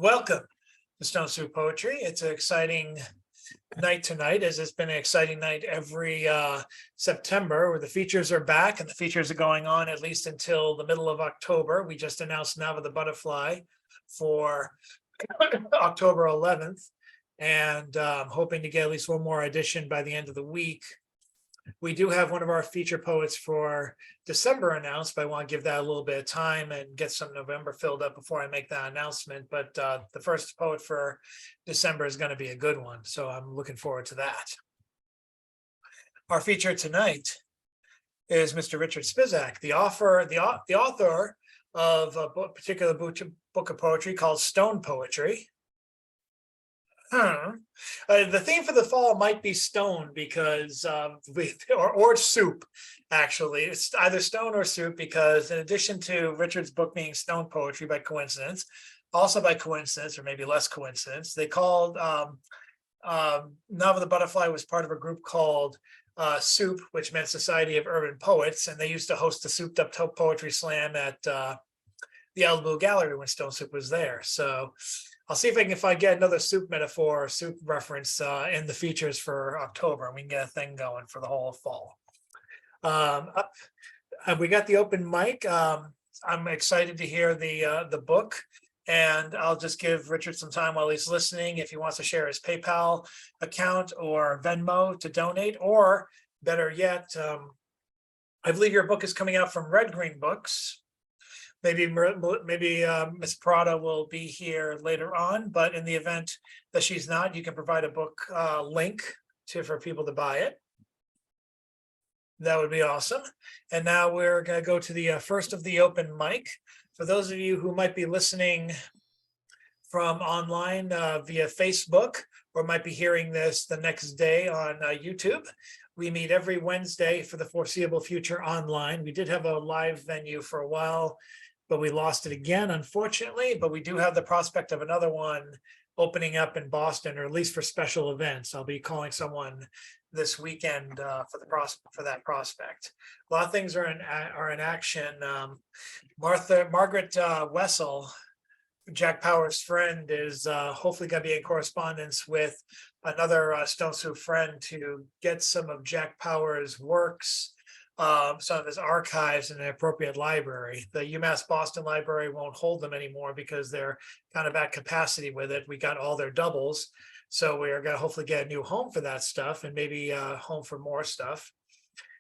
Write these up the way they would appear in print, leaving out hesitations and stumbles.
Welcome to Stone Soup Poetry. It's an exciting night tonight, as it's been an exciting night every September, where the features are back, and the features are going on at least until the middle of October. We just announced Nava the Butterfly for October 11th, and hoping to get at least one more edition by the end of the week. We do have one of our feature poets for December announced, but I want to give that a little bit of time and get some November filled up before I make that announcement. But the first poet for December is going to be a good one, so I'm looking forward to that. Our feature tonight is Mr. Richard Spisak, the author of a particular book of poetry called Stone Poetry. The theme for the fall might be stone, because or soup. Actually, it's either stone or soup, because in addition to Richard's book being Stone Poetry by coincidence, also by coincidence, or maybe less coincidence, they called Nava the Butterfly was part of a group called Soup, which meant Society of Urban Poets, and they used to host the Souped Up Poetry Slam at the Alamo Gallery when Stone Soup was there. So I'll see if I get another soup metaphor or soup reference in the features for October, and we can get a thing going for the whole fall. We got the open mic. I'm excited to hear the book, and I'll just give Richard some time while he's listening if he wants to share his PayPal account or Venmo to donate, or better yet, I believe your book is coming out from Red Green Books. Maybe Miss Prada will be here later on, but in the event that she's not, you can provide a book link for people to buy it. That would be awesome. And now we're going to go to the first of the open mic. For those of you who might be listening from online via Facebook, or might be hearing this the next day on YouTube, we meet every Wednesday for the foreseeable future online. We did have a live venue for a while, but we lost it again, unfortunately. But we do have the prospect of another one opening up in Boston, or at least for special events. I'll be calling someone this weekend for that prospect. A lot of things are in action. Margaret Wessel, Jack Power's friend, is hopefully going to be in correspondence with another Stone Soup friend to get some of Jack Power's works, some of his archives in an appropriate library. The UMass Boston Library won't hold them anymore because they're kind of at capacity with it. We got all their doubles, so we are going to hopefully get a new home for that stuff, and maybe a home for more stuff.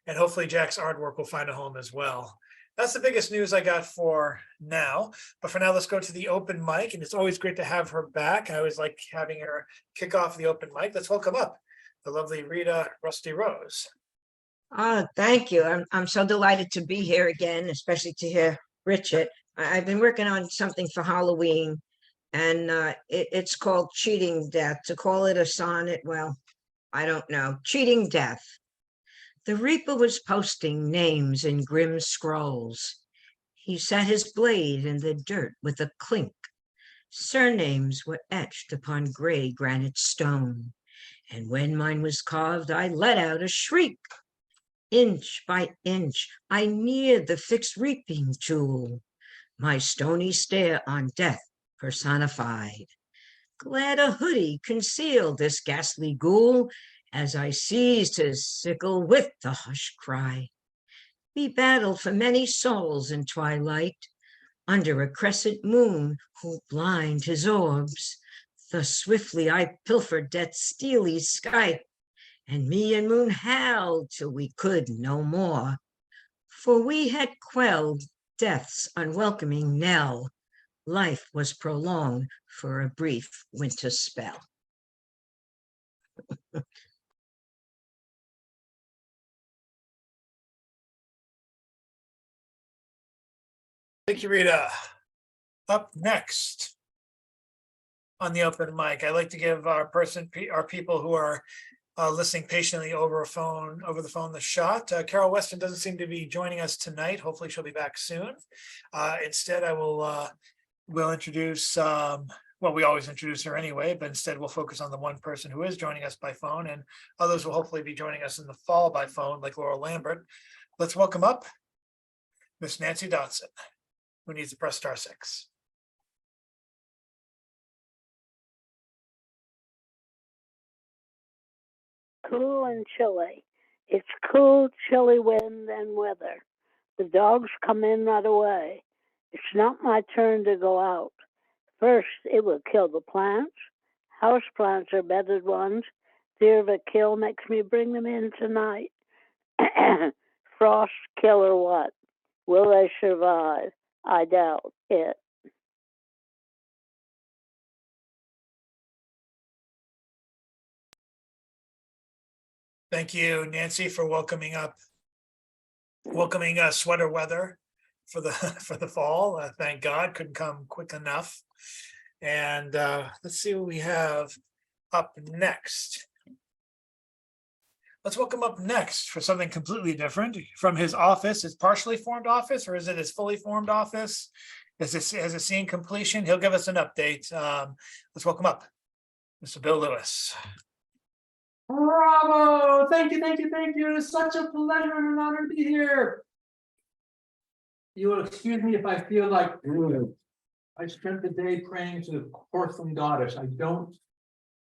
And hopefully Jack's artwork will find a home as well. That's the biggest news I got for now. But for now, let's go to the open mic. And it's always great to have her back. I always like having her kick off the open mic. Let's welcome up the lovely Rita Rusty Rose. Thank you. I'm so delighted to be here again, especially to hear Richard. I've been working on something for Halloween, and it's called Cheating Death. To call it a sonnet, well, I don't know. Cheating Death. The Reaper was posting names in grim scrolls. He set his blade in the dirt with a clink. Surnames were etched upon gray granite stone, and when mine was carved, I let out a shriek. Inch by inch, I neared the fixed reaping tool, my stony stare on death personified. Glad a hoodie concealed this ghastly ghoul as I seized his sickle with the hush cry. We battled for many souls in twilight, under a crescent moon who blind his orbs. Thus swiftly I pilfered death's steely sky, and me and moon howled till we could no more. For we had quelled death's unwelcoming knell. Life was prolonged for a brief winter spell. Thank you, Rita. Up next on the open mic, I'd like to give our people who are listening patiently over the phone the shot. Carol Weston doesn't seem to be joining us tonight. Hopefully she'll be back soon. Instead, I will introduce, well, we always introduce her anyway, but instead we'll focus on the one person who is joining us by phone, and others will hopefully be joining us in the fall by phone, like Laura Lambert. Let's welcome up Miss Nancy Dotson, who needs to press *6. cool and chilly. It's cool, chilly wind and weather. The dogs come in right away. It's not my turn to go out. First, it will kill the plants. House plants are bedded ones. Fear of a kill makes me bring them in tonight. Frost kill or what? Will they survive? I doubt it. Thank you, Nancy, for welcoming sweater weather for the for the fall. Thank God, couldn't come quick enough. And let's see what we have up next. Let's welcome up next for something completely different from his office, his partially formed office, or is it his fully formed office? Has it seen completion? He'll give us an update. Let's welcome up Mr. Bill Lewis. Bravo! Thank you, thank you, thank you. It's such a pleasure and an honor to be here. You will excuse me if I feel like I spent the day praying to the Porcelain Goddess. I don't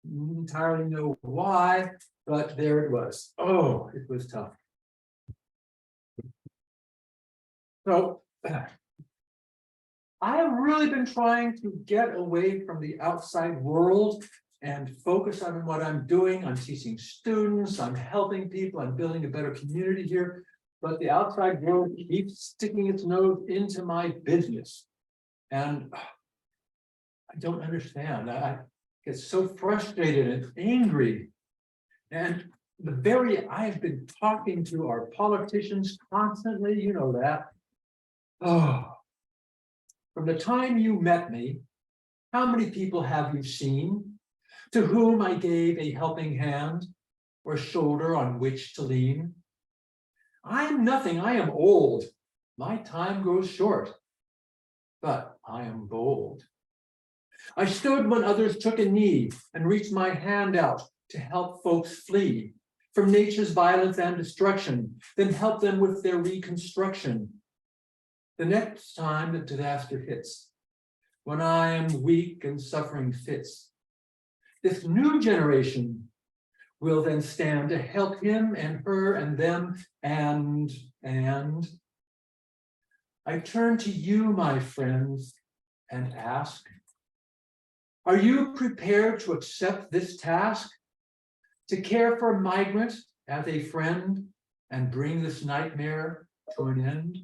entirely know why, but there it was. Oh, it was tough. So, I have really been trying to get away from the outside world and focus on what I'm doing. I'm teaching students, I'm helping people, I'm building a better community here. But the outside world keeps sticking its nose into my business. And I don't understand. I get so frustrated and angry. And I've been talking to our politicians constantly, you know that. Oh, from the time you met me, how many people have you seen to whom I gave a helping hand or shoulder on which to lean? I am nothing, I am old. My time grows short, but I am bold. I stood when others took a knee and reached my hand out to help folks flee from nature's violence and destruction, then help them with their reconstruction. The next time the disaster hits, when I am weak and suffering fits, this new generation will then stand to help him and her and them and I turn to you, my friends, and ask, are you prepared to accept this task? To care for a migrant as a friend and bring this nightmare to an end?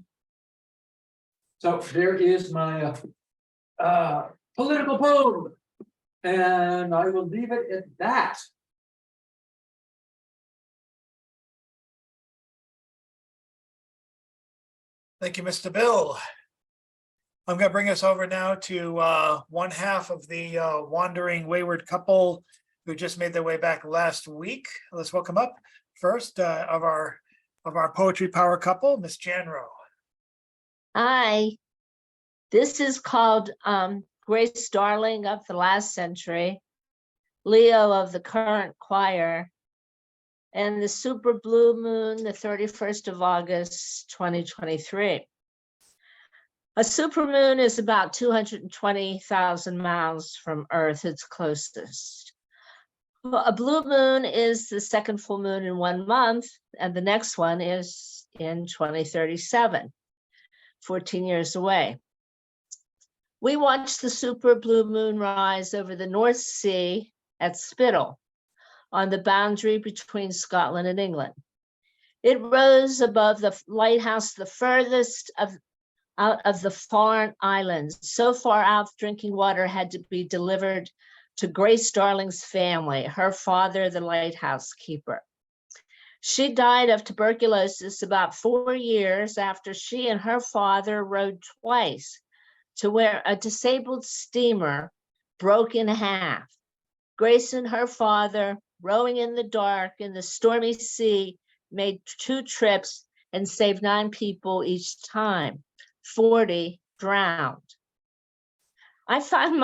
So there is my political poem, and I will leave it at that. Thank you, Mr. Bill. I'm going to bring us over now to one half of the wandering wayward couple who just made their way back last week. Let's welcome up first of our poetry power couple, Miss Janro. Hi, this is called Grace Darling of the last century, Leo of the current choir, and the super blue moon, the 31st of August, 2023. A supermoon is about 220,000 miles from Earth, its closest. A blue moon is the second full moon in 1 month, and the next one is in 2037, 14 years away. We watched the super blue moon rise over the North Sea at Spittal, on the boundary between Scotland and England. It rose above the lighthouse, the furthest out of the foreign islands. So far out, drinking water had to be delivered to Grace Darling's family, her father, the lighthouse keeper. She died of tuberculosis about 4 years after she and her father rowed twice to where a disabled steamer broke in half. Grace and her father, rowing in the dark in the stormy sea, made 2 trips and saved 9 people each time. 40 drowned. I found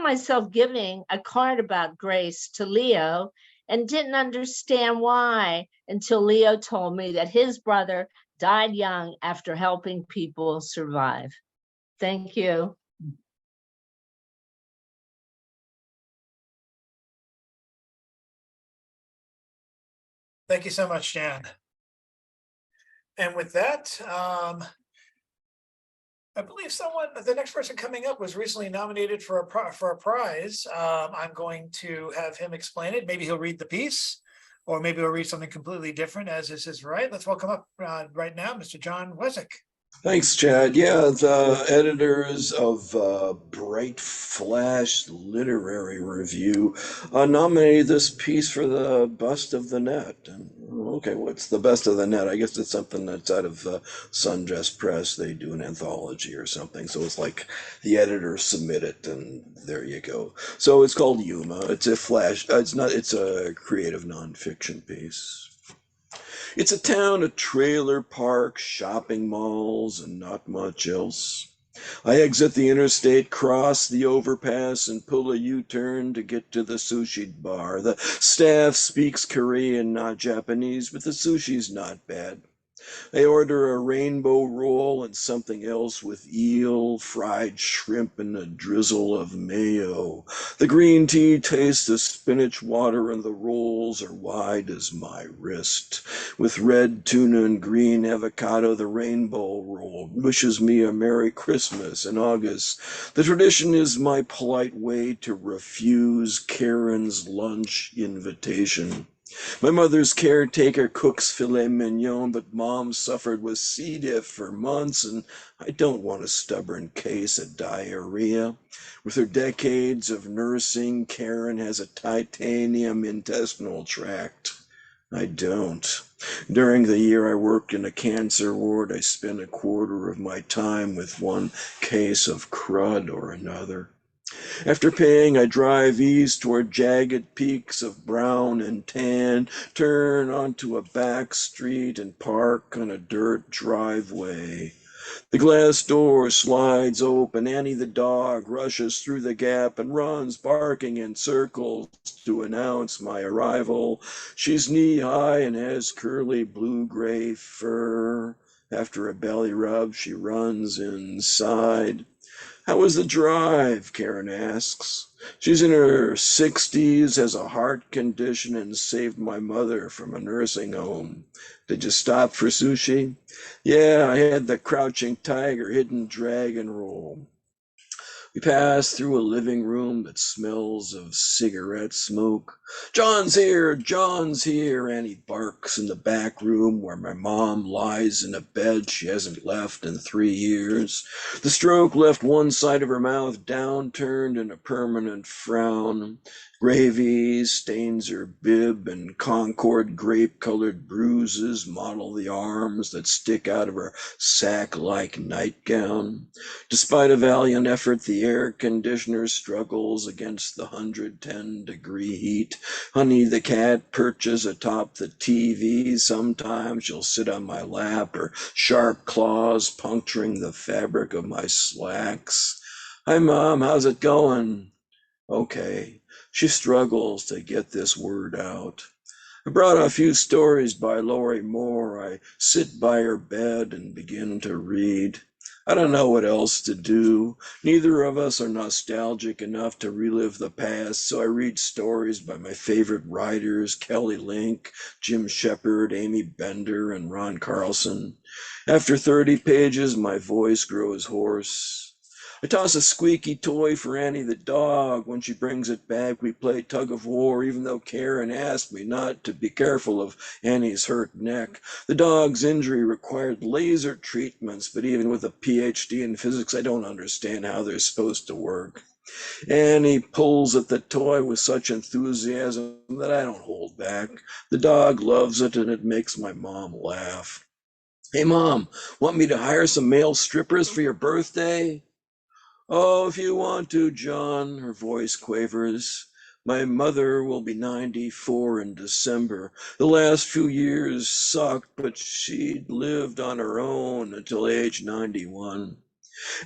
myself giving a card about Grace to Leo and didn't understand why until Leo told me that his brother died young after helping people survive. Thank you. Thank you so much, Jan. And with that, I believe the next person coming up was recently nominated for a prize. I'm going to have him explain it. Maybe he'll read the piece, or maybe he'll read something completely different, as is his right. Let's welcome up right now, Mr. John Wesick. Thanks, Chad. Yeah, the editors of Bright Flash Literary Review nominated this piece for the Best of the Net. And, okay, what's the Best of the Net? I guess it's something that's out of Sundress Press. They do an anthology or something. So it's like the editors submit it, and there you go. So it's called Yuma. It's a flash. It's a creative nonfiction piece. It's a town of trailer parks, shopping malls, and not much else. I exit the interstate, cross the overpass, and pull a U-turn to get to the sushi bar. The staff speaks Korean, not Japanese, but the sushi's not bad. I order a rainbow roll and something else with eel, fried shrimp, and a drizzle of mayo. The green tea tastes of spinach water, and the rolls are wide as my wrist. With red tuna and green avocado, the rainbow roll wishes me a Merry Christmas in August. The tradition is my polite way to refuse Karen's lunch invitation. My mother's caretaker cooks filet mignon, but Mom suffered with C. diff for months, and I don't want a stubborn case of diarrhea. With her decades of nursing, Karen has a titanium intestinal tract. I don't. During the year I worked in a cancer ward, I spent a quarter of my time with one case of crud or another. After paying, I drive east toward jagged peaks of brown and tan, turn onto a back street and park on a dirt driveway. The glass door slides open. Annie the dog rushes through the gap and runs barking in circles to announce my arrival. She's knee-high and has curly blue-gray fur. After a belly rub, she runs inside. How was the drive? Karen asks. She's in her 60s, has a heart condition, and saved my mother from a nursing home. Did you stop for sushi? Yeah, I had the crouching tiger, hidden dragon roll. We pass through a living room that smells of cigarette smoke. John's here, Annie barks in the back room where my mom lies in a bed she hasn't left in 3 years. The stroke left one side of her mouth downturned in a permanent frown. Gravy stains her bib, and Concord grape-colored bruises model the arms that stick out of her sack-like nightgown. Despite a valiant effort, the air conditioner struggles against the 110-degree heat. Honey the cat perches atop the TV. Sometimes she'll sit on my lap, her sharp claws puncturing the fabric of my slacks. Hi, Mom, how's it going? Okay. She struggles to get this word out. I brought a few stories by Lori Moore. I sit by her bed and begin to read. I don't know what else to do. Neither of us are nostalgic enough to relive the past, so I read stories by my favorite writers, Kelly Link, Jim Shepard, Amy Bender, and Ron Carlson. After 30 pages, my voice grows hoarse. I toss a squeaky toy for Annie the dog. When she brings it back, we play tug of war, even though Karen asked me not to be careful of Annie's hurt neck. The dog's injury required laser treatments, but even with a PhD in physics, I don't understand how they're supposed to work. Annie pulls at the toy with such enthusiasm that I don't hold back. The dog loves it, and it makes my mom laugh. Hey, Mom, want me to hire some male strippers for your birthday? Oh, if you want to, John, her voice quavers. My mother will be 94 in December. The last few years sucked, but she'd lived on her own until age 91.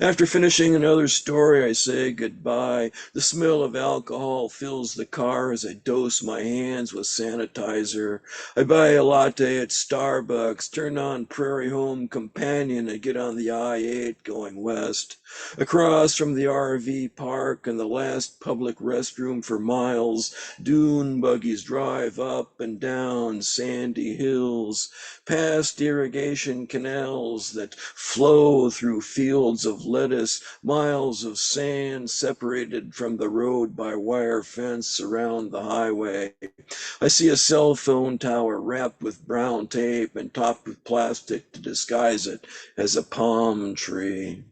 After finishing another story, I say goodbye. The smell of alcohol fills the car as I dose my hands with sanitizer. I buy a latte at Starbucks, turn on Prairie Home Companion, and get on the I-8 going west. Across from the RV park and the last public restroom for miles, dune buggies drive up and down sandy hills, past irrigation canals that flow through fields of lettuce, miles of sand separated from the road by wire fence around the highway. I see a cell phone tower wrapped with brown tape and topped with plastic to disguise it as a palm tree.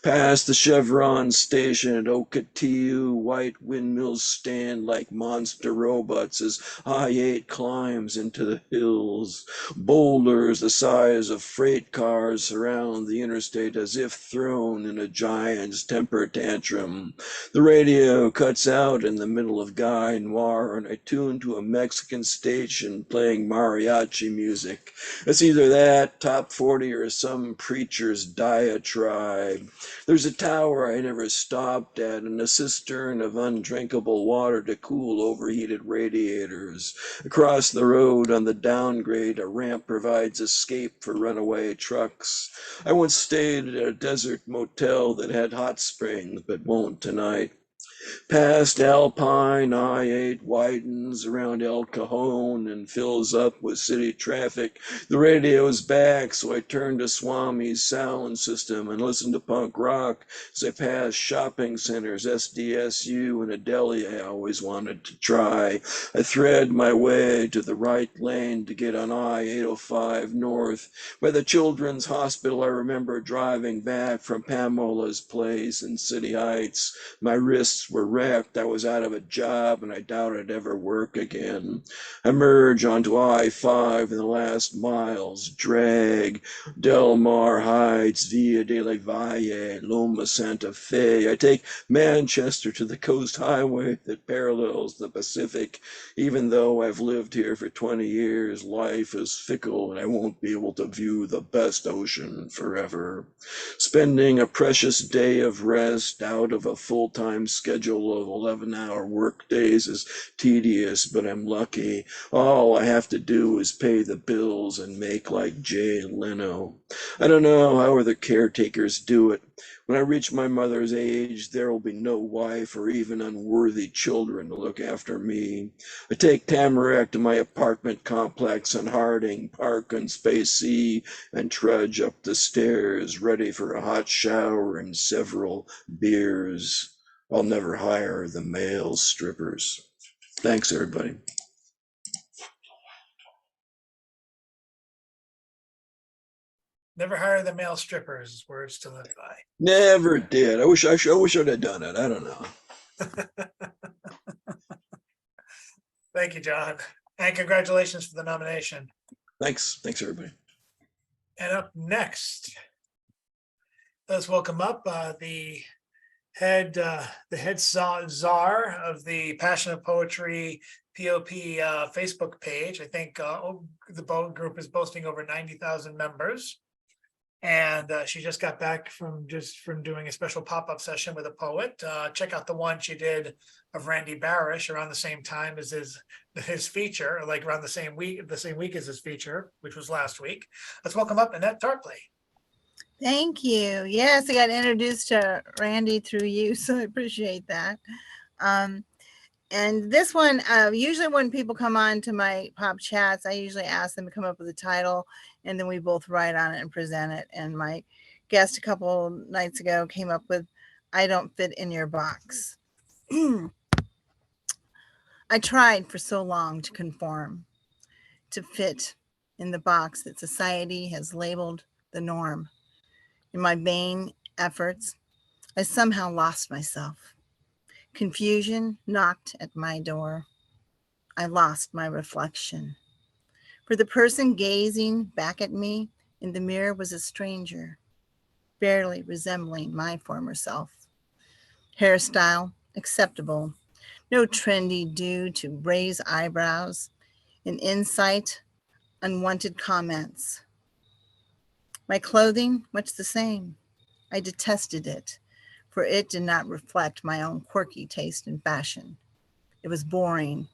Past the Chevron station at Ocotillo, white windmills stand like monster robots as I-8 climbs into the hills. Boulders the size of freight cars surround the interstate as if thrown in a giant's temper tantrum. The radio cuts out in the middle of Guy Noir, and I tune to a Mexican station playing mariachi music. It's either that, Top 40, or some preacher's diatribe. There's a tower I never stopped at and a cistern of undrinkable water to cool overheated radiators. Across the road on the downgrade, a ramp provides escape for runaway trucks. I once stayed at a desert motel that had hot springs but won't tonight. Past Alpine, I-8 widens around El Cajon and fills up with city traffic. The radio's back, so I turn to Swami's sound system and listen to punk rock as I pass shopping centers, SDSU, and a deli I always wanted to try. I thread my way to the right lane to get on I-805 north. By the Children's Hospital, I remember driving back from Pamela's place in City Heights. My wrists were wrecked. I was out of a job and I doubt I'd ever work again. I merge onto I-5 in the last miles, drag Del Mar Heights, Via de la Valle, Loma Santa Fe. I take Manchester to the coast highway that parallels the Pacific. Even though I've lived here for 20 years, life is fickle and I won't be able to view the best ocean forever. Spending a precious day of rest out of a full-time schedule of 11-hour work days is tedious, but I'm lucky. All I have to do is pay the bills and make like Jay Leno. I don't know how other caretakers do it. When I reach my mother's age, there will be no wife or even unworthy children to look after me. I take Tamarack to my apartment complex on Harding Park and Space C and trudge up the stairs, ready for a hot shower and several beers. I'll never hire the male strippers. Thanks, everybody. Never hire the male strippers, words to live by. Never did. I wish I'd have done it. I don't know. Thank you, John. And congratulations for the nomination. Thanks, everybody. And up next, let's welcome up the head czar of the Passion of Poetry POP Facebook page. I think the group is boasting over 90,000 members. And she just got back from doing a special pop-up session with a poet. Check out the one she did of Randy Barish around the same time as his feature, like around the same week as his feature, which was last week. Let's welcome up Annette Tarpley. Thank you. Yes, I got introduced to Randy through you, so I appreciate that. And this one, usually when people come on to my pop chats, I usually ask them to come up with a title, and then we both write on it and present it. And my guest a couple nights ago came up with, "I Don't Fit in Your Box." I tried for so long to conform, to fit in the box that society has labeled the norm. In my vain efforts, I somehow lost myself. Confusion knocked at my door. I lost my reflection. For the person gazing back at me in the mirror was a stranger, barely resembling my former self. Hairstyle acceptable, no trendy due to raise eyebrows, an insight, unwanted comments. My clothing much the same. I detested it, for it did not reflect my own quirky taste and fashion. It was boring,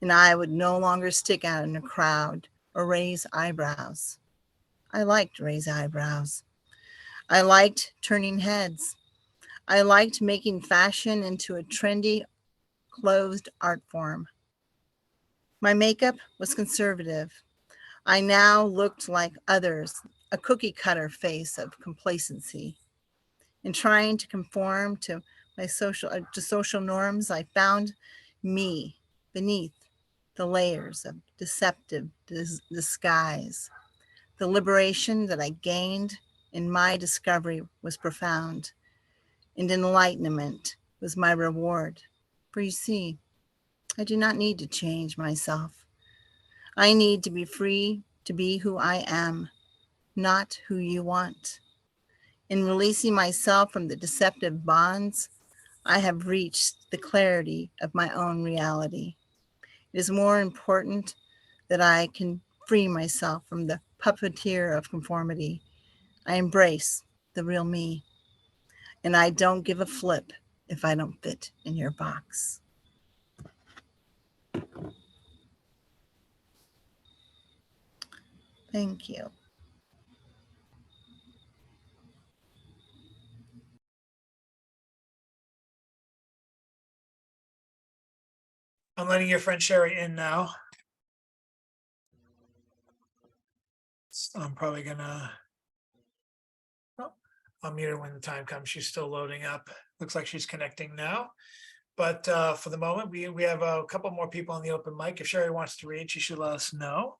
and I would no longer stick out in a crowd or raise eyebrows. I liked raised eyebrows. I liked turning heads. I liked making fashion into a trendy, closed art form. My makeup was conservative. I now looked like others, a cookie cutter face of complacency. In trying to conform to social norms, I found me beneath the layers of deceptive disguise. The liberation that I gained in my discovery was profound, and enlightenment was my reward. For you see, I do not need to change myself. I need to be free to be who I am, not who you want. In releasing myself from the deceptive bonds, I have reached the clarity of my own reality. It is more important that I can free myself from the puppeteer of conformity. I embrace the real me, and I don't give a flip if I don't fit in your box. Thank you. I'm letting your friend Sherry in now. So I'm probably gonna. Oh, I'll mute her when the time comes. She's still loading up. Looks like she's connecting now. But for the moment, we have a couple more people on the open mic. If Sherry wants to read, she should let us know.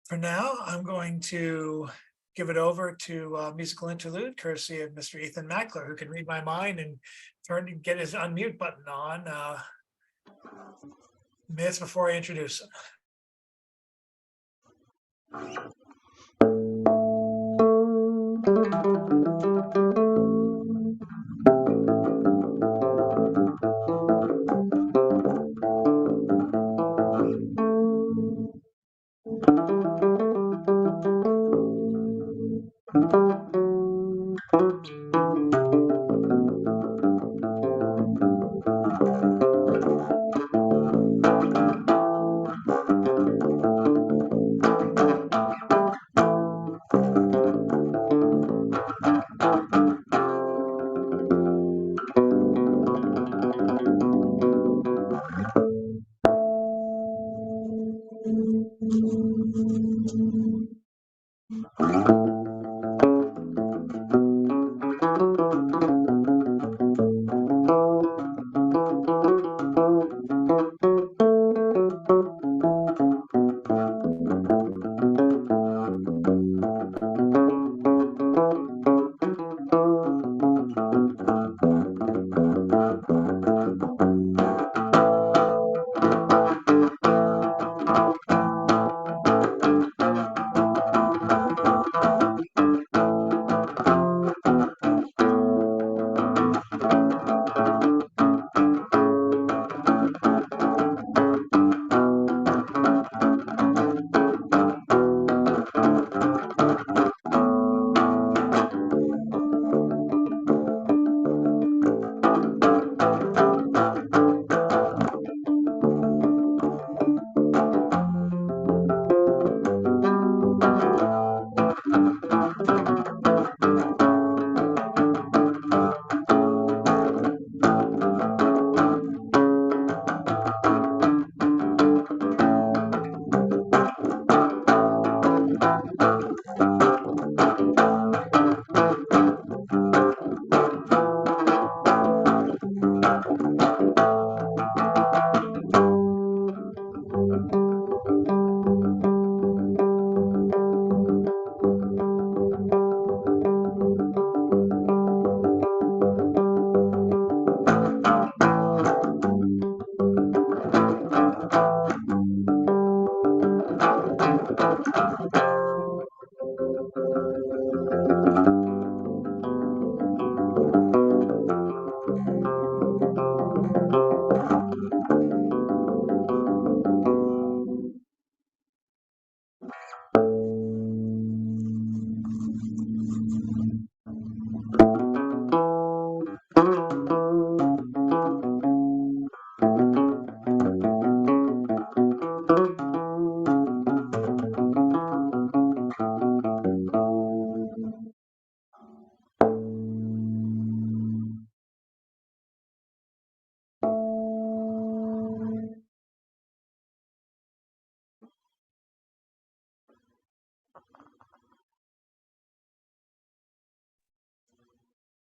For now, I'm going to give it over to a musical interlude courtesy of Mr. Ethan Mackler, who can read my mind and get his unmute button on minutes before I introduce him.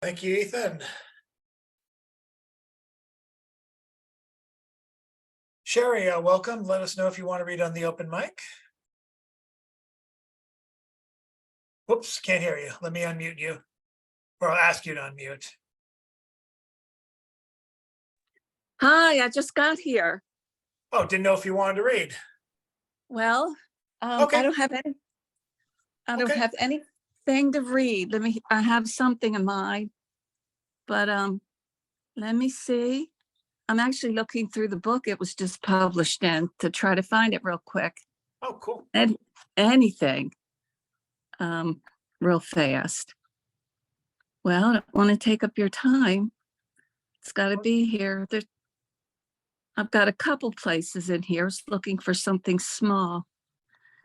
Thank you, Ethan. Sherry, welcome. Let us know if you want to read on the open mic. Whoops, can't hear you. Let me unmute you, or I'll ask you to unmute. Hi, I just got here. Oh, didn't know if you wanted to read. Well, Okay. I don't have Okay. anything to read. I have something in mind, but let me see. I'm actually looking through the book it was just published in to try to find it real quick. Oh, cool. And anything real fast. Well, I don't want to take up your time. It's got to be here. I've got a couple places in here looking for something small.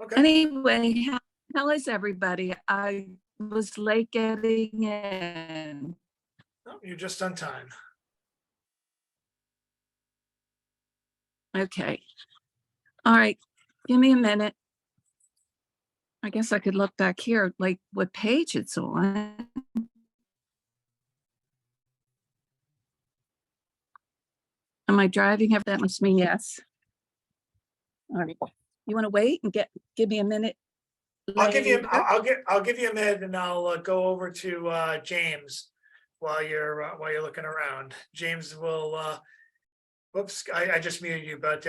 Okay. Anyway, how is everybody? I was late getting in. Oh, you're just on time. Okay. All right. Give me a minute. I guess I could look back here, like what page it's on. Am I driving? That must mean yes. All right. You want to wait and give me a minute? I'll give you. later? I'll give you a minute, and I'll go over to James while you're looking around. James will. Whoops, I just muted you, but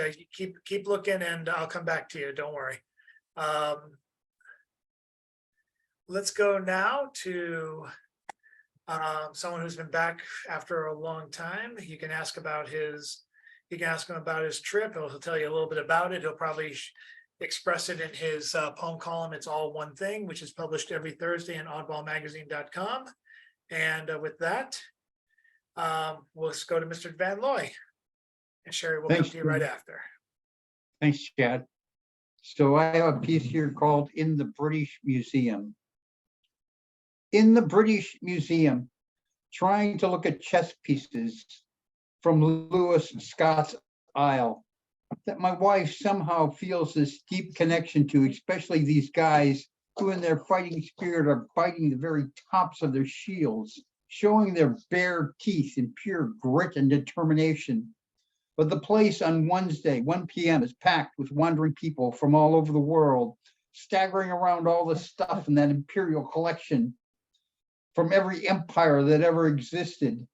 keep looking, and I'll come back to you. Don't worry. Let's go now to someone who's been back after a long time. You can ask about his. You can ask him about his trip. He'll tell you a little bit about it. He'll probably express it in his poem column. It's All One Thing, which is published every Thursday on oddballmagazine.com. And with that, we'll just go to Mr. Van Looy, and Sherry will come to you right after. Thanks, Chad. So I have a piece here called In the British Museum. In the British Museum, trying to look at chess pieces from Lewis Scott's Isle that my wife somehow feels this deep connection to, especially these guys who in their fighting spirit are biting the very tops of their shields, showing their bare teeth in pure grit and determination. But the place on Wednesday, 1 p.m. is packed with wandering people from all over the world, staggering around all the stuff in that imperial collection from every empire that ever existed.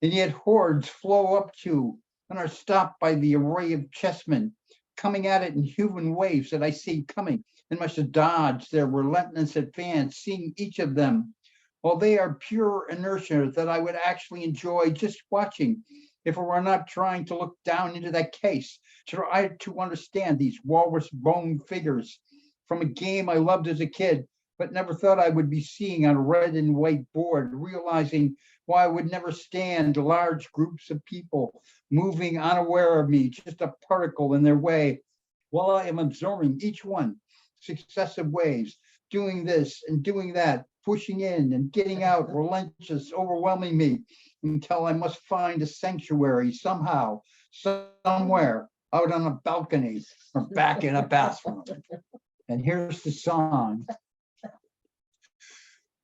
And yet hordes flow up to and are stopped by the array of chessmen coming at it in human waves that I see coming and must dodge their relentless advance, seeing each of them. While they are pure inertia that I would actually enjoy just watching if I were not trying to look down into that case, to try to understand these walrus bone figures from a game I loved as a kid, but never thought I would be seeing on a red and white board, realizing why I would never stand large groups of people moving unaware of me, just a particle in their way, while I am absorbing each one successive waves, doing this and doing that, pushing in and getting out, relentless, overwhelming me, until I must find a sanctuary somehow, somewhere, out on a balcony or back in a bathroom. And here's the song.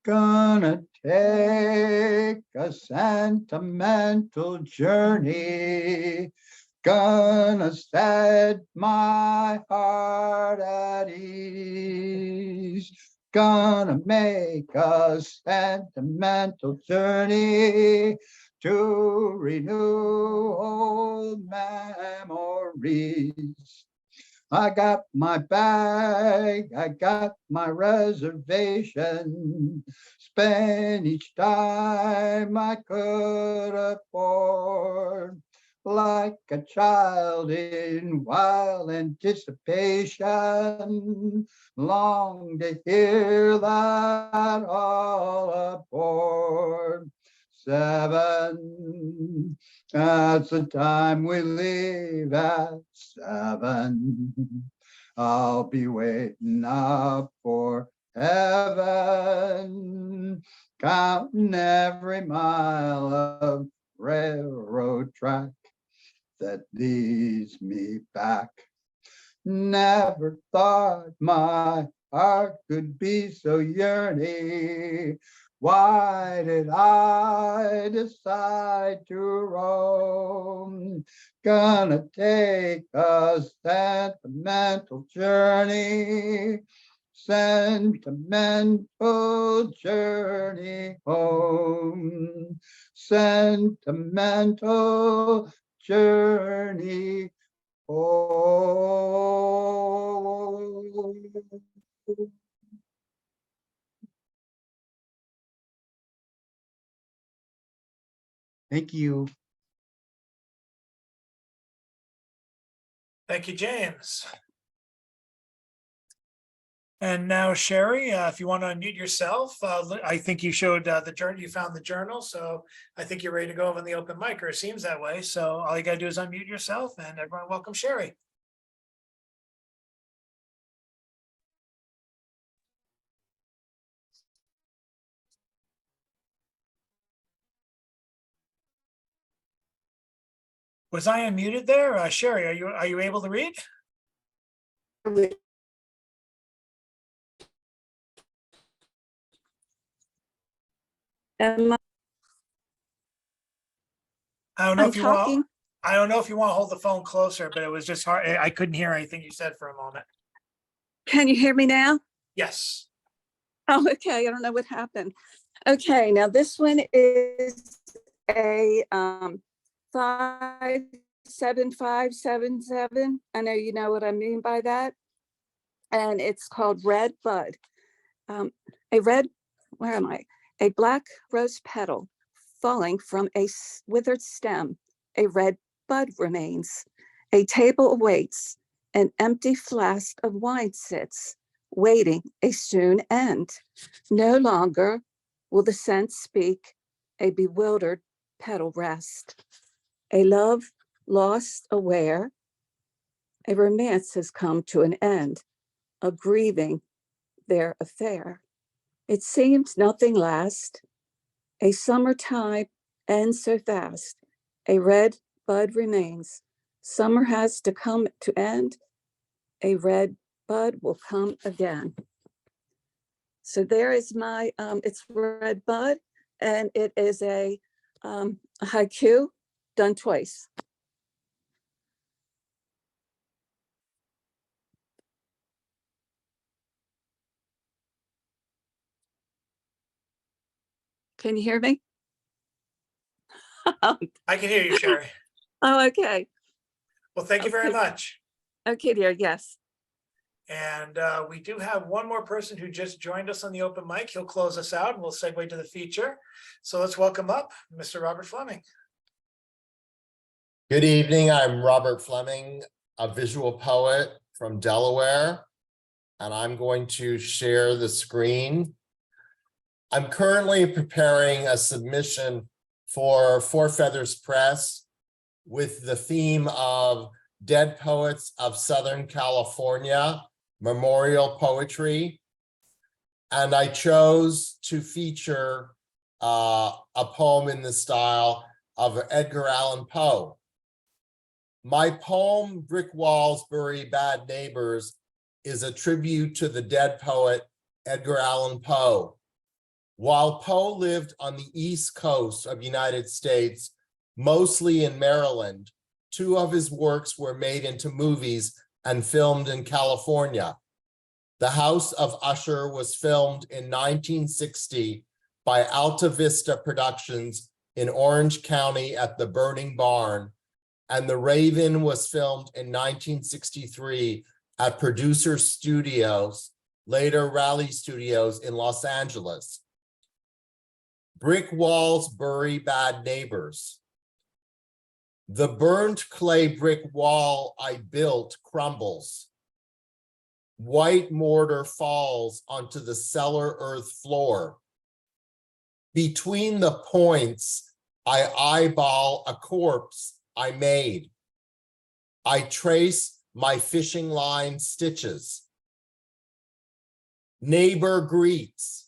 Gonna take a sentimental journey, gonna set my heart at ease, gonna make a sentimental journey to renew old memories. I got my bag, I got my reservation, spend each dime I could afford, like a child in wild anticipation, long to hear that all aboard. 7, that's the time we leave at 7. I'll be waiting up for heaven, counting every mile of railroad track that leads me back. Never thought my heart could be so yearning Why did I decide to roam? Gonna take a sentimental journey, sentimental journey home, sentimental journey home. Thank you. Thank you, James. And now Sherry, if you want to unmute yourself, I think you showed the journal, you found the journal, so I think you're ready to go over in the open mic, or it seems that way. So all you gotta do is unmute yourself, and everyone welcome Sherry. Was I unmuted there? Sherry, are you able to read? Am I don't know I if you want, talking? I don't know if you want to hold the phone closer, but it was just hard. I couldn't hear anything you said for a moment. Can you hear me now? Yes. Oh, okay. I don't know what happened. Okay, now this one is a 57577. I know you know what I mean by that. And it's called Red Bud. Where am I? A black rose petal falling from a withered stem. A red bud remains. A table awaits. An empty flask of wine sits, waiting a soon end. No longer will the scent speak, a bewildered petal rest. A love lost aware, a romance has come to an end, a grieving their affair. It seems nothing lasts, a summertime ends so fast, a red bud remains. Summer has to come to end, a red bud will come again. So there is my, it's Red Bud, and it is a haiku done twice. Can you hear me? I can hear you, Sherry. Oh, okay. Well, thank you very Okay. much. Okay, dear, yes. And we do have one more person who just joined us on the open mic. He'll close us out and we'll segue to the feature. So let's welcome up Mr. Robert Fleming. Good evening. I'm Robert Fleming, a visual poet from Delaware, and I'm going to share the screen. I'm currently preparing a submission for Four Feathers Press with the theme of Dead Poets of Southern California, Memorial Poetry. And I chose to feature a poem in the style of Edgar Allan Poe. My poem, Brick Walls Bury Bad Neighbors, is a tribute to the dead poet Edgar Allan Poe. While Poe lived on the East Coast of the United States, mostly in Maryland, two of his works were made into movies and filmed in California. The House of Usher was filmed in 1960 by Alta Vista Productions in Orange County at the Burning Barn, and The Raven was filmed in 1963 at Producer Studios, later Raleigh Studios in Los Angeles. Brick walls bury bad neighbors. The burnt clay brick wall I built crumbles. White mortar falls onto the cellar earth floor. Between the points, I eyeball a corpse I made. I trace my fishing line stitches. Neighbor greets.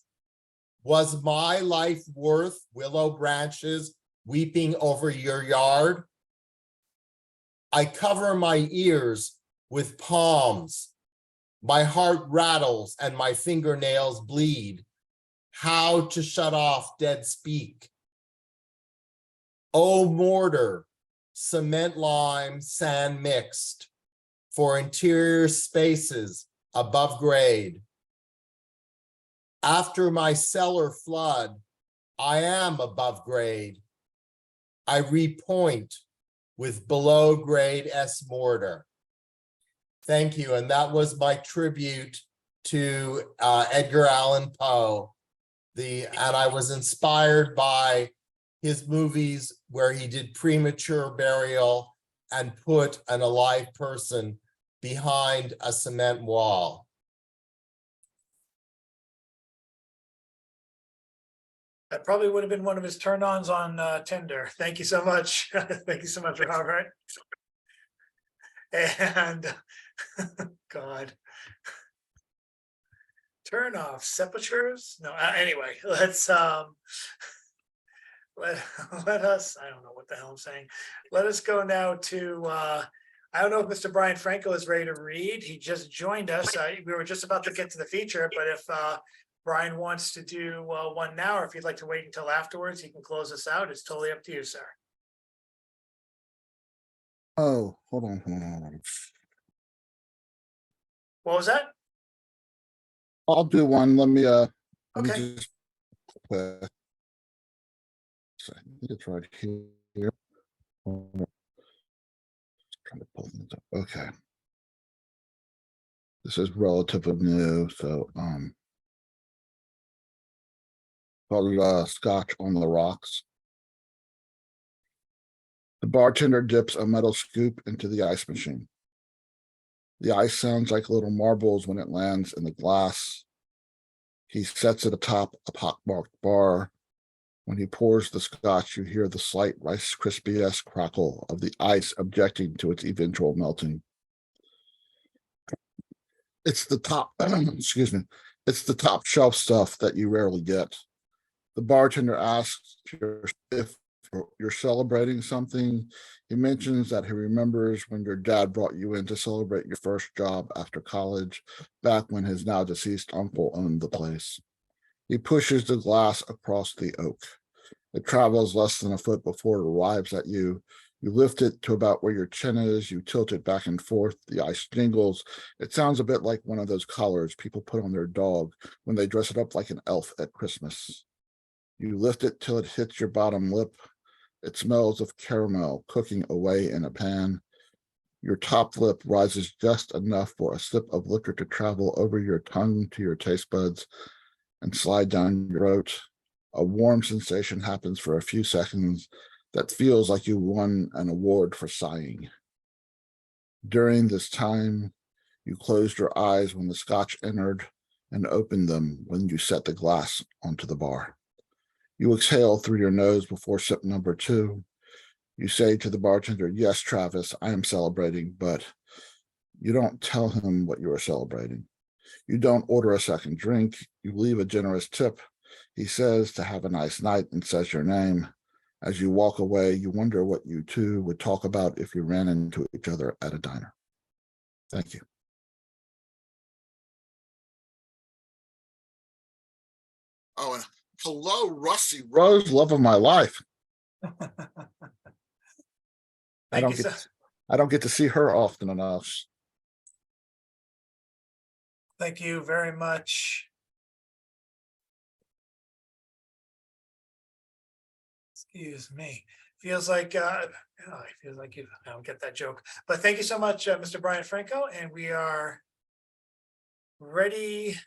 Was my life worth willow branches weeping over your yard? I cover my ears with palms. My heart rattles and my fingernails bleed. how to shut off dead speak. Oh, mortar, cement lime, sand mixed for interior spaces above grade. After my cellar flood, I am above grade. I repoint with below grade S mortar. Thank you. And that was my tribute to Edgar Allan Poe. And I was inspired by his movies where he did premature burial and put an alive person behind a cement wall. That probably would have been one of his turn-ons on Tinder. Thank you so much. Thank you so much, Robert. And God. Turn off sepulchres? No, anyway, let's let us, I don't know what the hell I'm saying. Let us go now to I don't know if Mr. Brian Franco is ready to read. He just joined us. We were just about to get to the feature, but if Brian wants to do one now, or if you'd like to wait until afterwards, he can close us out. It's totally up to you, sir. Oh, hold on. What was that? I'll do one. Let me Okay. just I think it's right here. Hold on. Trying to pull things up. Okay. This is relatively new, so called Scotch on the Rocks. The bartender dips a metal scoop into the ice machine. The ice sounds like little marbles when it lands in the glass. He sets it atop a pockmarked bar. When he pours the scotch, you hear the slight Rice Krispie-esque crackle of the ice objecting to its eventual melting. It's the top, excuse me, it's the top shelf stuff that you rarely get. The bartender asks if you're celebrating something. He mentions that he remembers when your dad brought you in to celebrate your first job after college, back when his now deceased uncle owned the place. He pushes the glass across the oak. It travels less than a foot before it arrives at you. You lift it to about where your chin is. You tilt it back and forth. The ice jingles. It sounds a bit like one of those collars people put on their dog when they dress it up like an elf at Christmas. You lift it till it hits your bottom lip. It smells of caramel cooking away in a pan. Your top lip rises just enough for a sip of liquor to travel over your tongue to your taste buds and slide down your throat. A warm sensation happens for a few seconds that feels like you won an award for sighing. During this time, you closed your eyes when the scotch entered and opened them when you set the glass onto the bar. You exhale through your nose before sip number 2. You say to the bartender, "Yes, Travis, I am celebrating," but you don't tell him what you are celebrating. You don't order a second drink. You leave a generous tip. He says to have a nice night and says your name. As you walk away, you wonder what you two would talk about if you ran into each other at a diner. Thank you. Oh, and hello, Rusty Rose, love of my life. I don't get to see her often enough. Thank you very much. Excuse me. Feels like I feel like you I don't get that joke. But thank you so much, Mr. Brian Franco. And we are ready.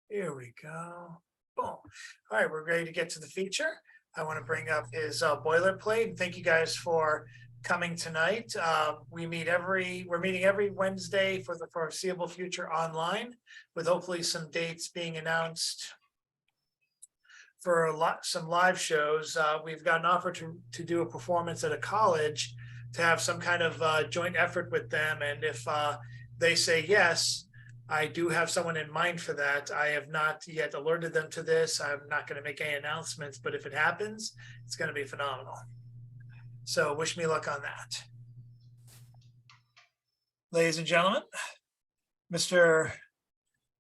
Here we go. Boom. All right, we're ready to get to the feature. I want to bring up his boilerplate. Thank you guys for coming tonight. We're meeting every Wednesday for the foreseeable future online, with hopefully some dates being announced for some live shows. We've got an offer to do a performance at a college, to have some kind of joint effort with them. And if they say yes, I do have someone in mind for that. I have not yet alerted them to this. I'm not going to make any announcements, but if it happens, it's going to be phenomenal. So wish me luck on that. Ladies and gentlemen, Mr.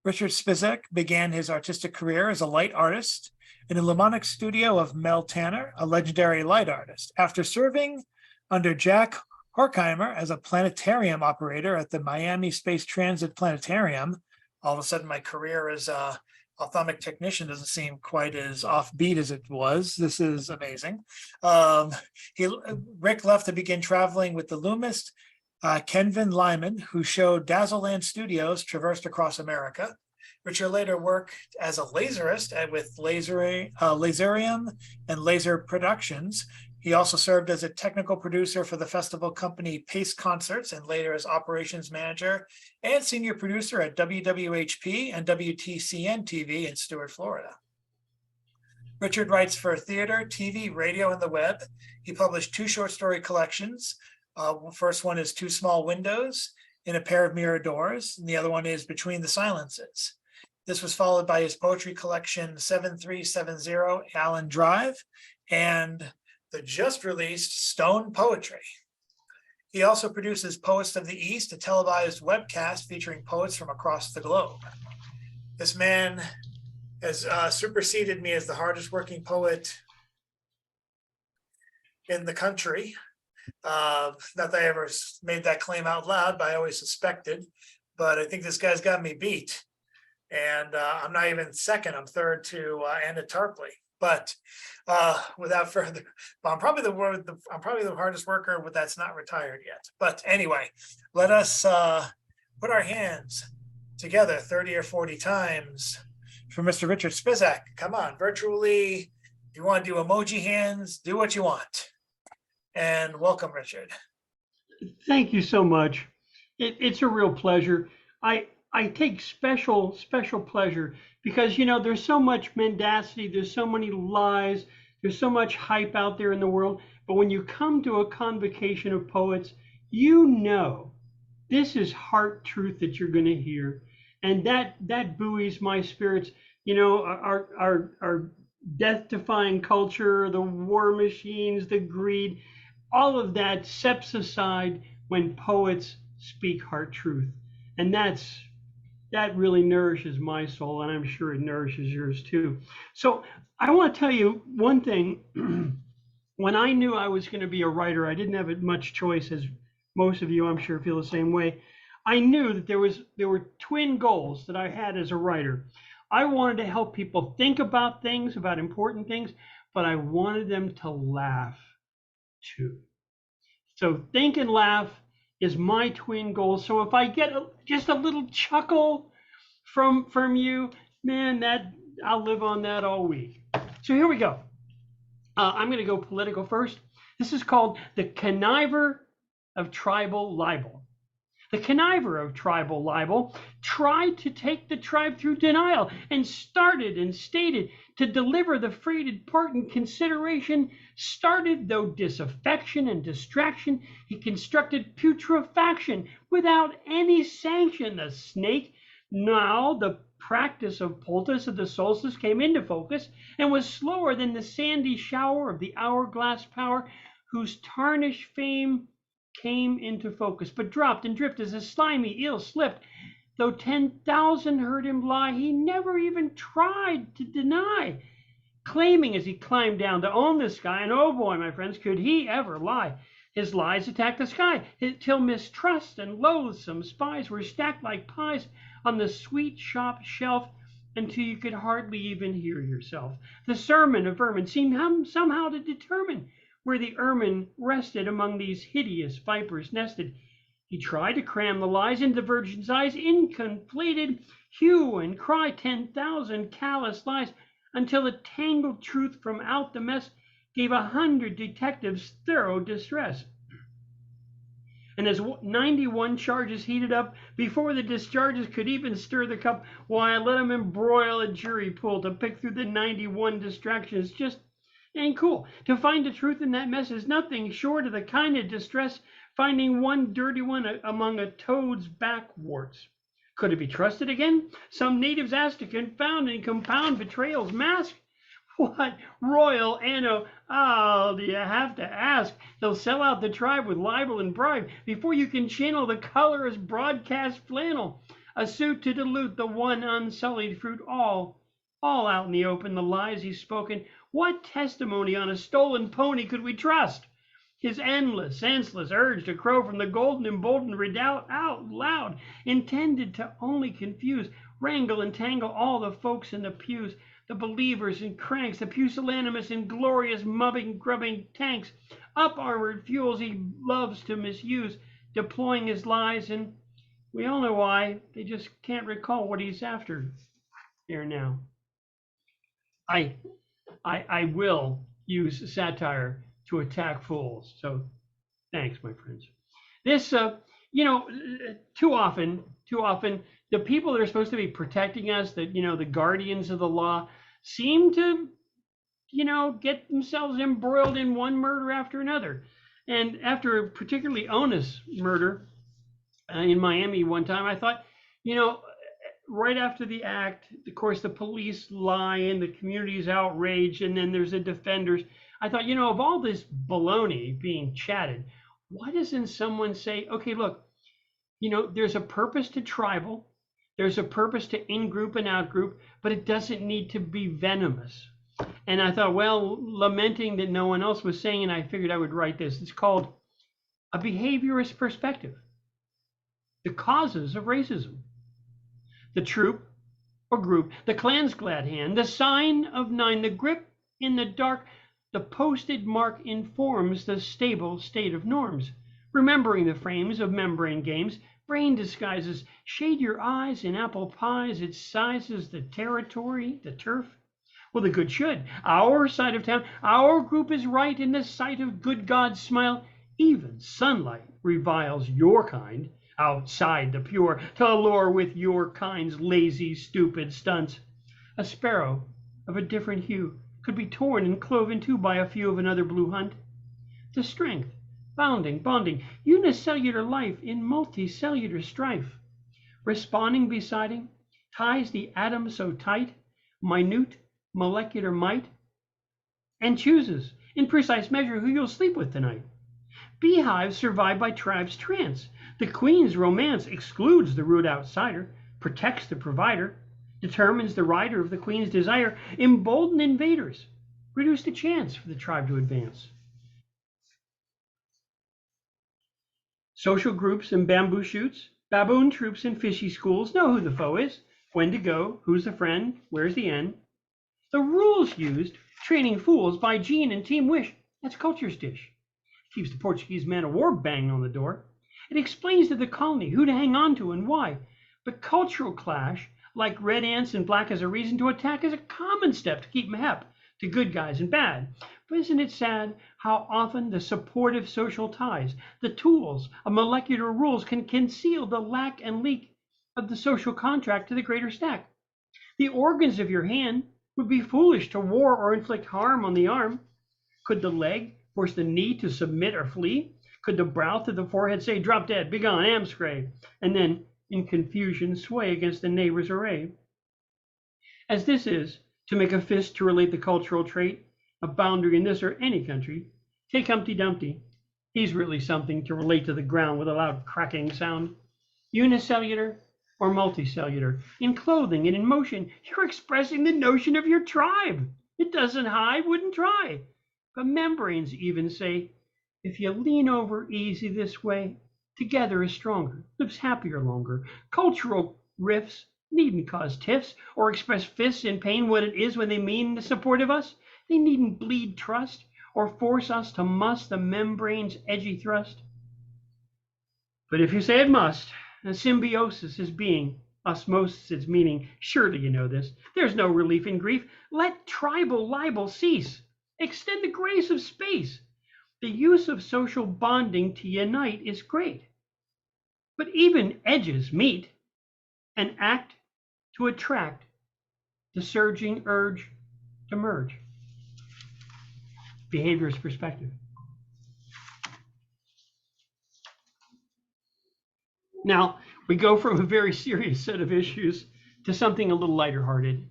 Richard Spisak began his artistic career as a light artist in the mnemonic studio of Mel Tanner, a legendary light artist. After serving under Jack Horkheimer as a planetarium operator at the Miami Space Transit Planetarium, all of a sudden my career as a ophthalmic technician doesn't seem quite as offbeat as it was. This is amazing. Rick left to begin traveling with the Loomis, Kenvin Lyman, who showed Dazzleland Studios traversed across America. Richard later worked as a laserist with Laserium and Laser Productions. He also served as a technical producer for the festival company Pace Concerts and later as operations manager and senior producer at WWHP and WTCN TV in Stuart, Florida. Richard writes for theater, TV, radio, and the web. He published 2 short story collections. First one is Two Small Windows in a Pair of Mirror Doors, and the other one is Between the Silences. This was followed by his poetry collection 7370 Allen Drive and the just released Stone Poetry. He also produces Poets of the East, a televised webcast featuring poets from across the globe. This man has superseded me as the hardest working poet in the country. Not that I ever made that claim out loud, but I always suspected. But I think this guy's got me beat. And I'm not even second, I'm third to Anna Tarpley. But without further, I'm probably the hardest worker, but that's not retired yet. But anyway, let us put our hands together 30 or 40 times for Mr. Richard Spisak. Come on, virtually, if you want to do emoji hands, do what you want. And welcome, Richard. Thank you so much. It's a real pleasure. I take special pleasure because, you know, there's so much mendacity, there's so many lies, there's so much hype out there in the world. But when you come to a convocation of poets, you know this is heart truth that you're going to hear. And that buoys my spirits. You know, our death-defying culture, the war machines, the greed, all of that steps aside when poets speak heart truth. And that really nourishes my soul, and I'm sure it nourishes yours too. So I want to tell you one thing. When I knew I was going to be a writer, I didn't have much choice, as most of you, I'm sure, feel the same way. I knew that there were twin goals that I had as a writer. I wanted to help people think about things, about important things, but I wanted them to laugh too. So think and laugh is my twin goal. So if I get just a little chuckle from you, man, that I'll live on that all week. So here we go. I'm going to go political first. This is called The Conniver of Tribal Libel. The conniver of tribal libel tried to take the tribe through denial and started and stated to deliver the freighted part in consideration, started though disaffection and distraction, he constructed putrefaction without any sanction. The snake, now the practice of poultice of the solstice came into focus and was slower than the sandy shower of the hourglass power, whose tarnished fame came into focus, but dropped and drifted as a slimy eel slipped. Though 10,000 heard him lie, he never even tried to deny, claiming as he climbed down to own the sky. And oh boy, my friends, could he ever lie? His lies attacked the sky, till mistrust and loathsome spies were stacked like pies on the sweet shop shelf, until you could hardly even hear yourself. The sermon of vermin seemed somehow to determine where the ermine rested among these hideous vipers nested. He tried to cram the lies into the virgin's eyes, incompleted hue and cry, 10,000 callous lies, until the tangled truth from out the mess gave 100 detectives thorough distress. And as 91 charges heated up, before the discharges could even stir the cup, why, let him embroil a jury pool to pick through the 91 distractions. Just ain't cool. To find the truth in that mess is nothing short of the kind of distress finding one dirty one among a toad's backwarts. Could it be trusted again? Some natives asked to confound and compound betrayal's mask. What royal anno? Oh, do you have to ask? They'll sell out the tribe with libel and bribe before you can channel the colorless broadcast flannel. a suit to dilute the one unsullied fruit, all out in the open, the lies he's spoken. What testimony on a stolen pony could we trust? His endless, senseless urge to crow from the golden emboldened redoubt out loud, intended to only confuse, wrangle and tangle all the folks in the pews, the believers and cranks, the pusillanimous and glorious mubbing, grubbing tanks, up armored fuels he loves to misuse, deploying his lies, and we all know why. They just can't recall what he's after here now. I will use satire to attack fools. So thanks, my friends. This, too often, the people that are supposed to be protecting us, that, the guardians of the law, seem to, get themselves embroiled in one murder after another. And after a particularly onus murder in Miami one time, I thought, right after the act, of course, the police lie and the community is outraged, and then there's the defenders. I thought, of all this baloney being chatted, why doesn't someone say, okay, look, there's a purpose to tribal, there's a purpose to in-group and out-group, but it doesn't need to be venomous. And I thought, well, lamenting that no one else was saying, and I figured I would write this. It's called A Behaviorist Perspective: The Causes of Racism. The troop or group, the clan's glad hand, the sign of 9, the grip in the dark, the posted mark informs the stable state of norms. Remembering the frames of membrane games, brain disguises, shade your eyes in apple pies, it sizes the territory, the turf. Well, the good should. Our side of town, our group is right in the sight of good God's smile. Even sunlight reviles your kind. Outside the pure, to allure with your kind's lazy, stupid stunts. A sparrow of a different hue could be torn and cloven too by a few of another blue hunt. The strength, bonding, unicellular life in multicellular strife. Responding, besiding, ties the atom so tight, minute molecular might, and chooses in precise measure who you'll sleep with tonight. Beehives survive by tribes' trance. The queen's romance excludes the rude outsider, protects the provider, determines the rider of the queen's desire, embolden invaders, reduce the chance for the tribe to advance. Social groups and bamboo shoots, baboon troops and fishy schools know who the foe is, when to go, who's the friend, where's the end. The rules used, training fools by gene and team wish, that's culture's dish. Keeps the Portuguese man of war banging on the door. It explains to the colony who to hang on to and why. But cultural clash, like red ants and black as a reason to attack, is a common step to keep them hep to good guys and bad. But isn't it sad how often the supportive social ties, the tools of molecular rules can conceal the lack and leak of the social contract to the greater stack? The organs of your hand would be foolish to war or inflict harm on the arm. Could the leg force the knee to submit or flee? Could the brow to the forehead say, drop dead, begone, amscray, and then in confusion sway against the neighbor's array? As this is, to make a fist to relate the cultural trait, a boundary in this or any country, take Humpty Dumpty. He's really something to relate to the ground with a loud cracking sound. Unicellular or multicellular, in clothing and in motion, you're expressing the notion of your tribe. It doesn't hide, wouldn't try. But membranes even say, if you lean over easy this way, together is stronger, lives happier longer. Cultural riffs needn't cause tiffs or express fists in pain what it is when they mean the support of us. They needn't bleed trust or force us to muss the membrane's edgy thrust. But if you say it must, a symbiosis is being, osmosis its meaning, surely you know this. There's no relief in grief. Let tribal libel cease. Extend the grace of space. The use of social bonding to unite is great. But even edges meet and act to attract the surging urge to merge. Behaviorist perspective. Now, we go from a very serious set of issues to something a little lighter hearted.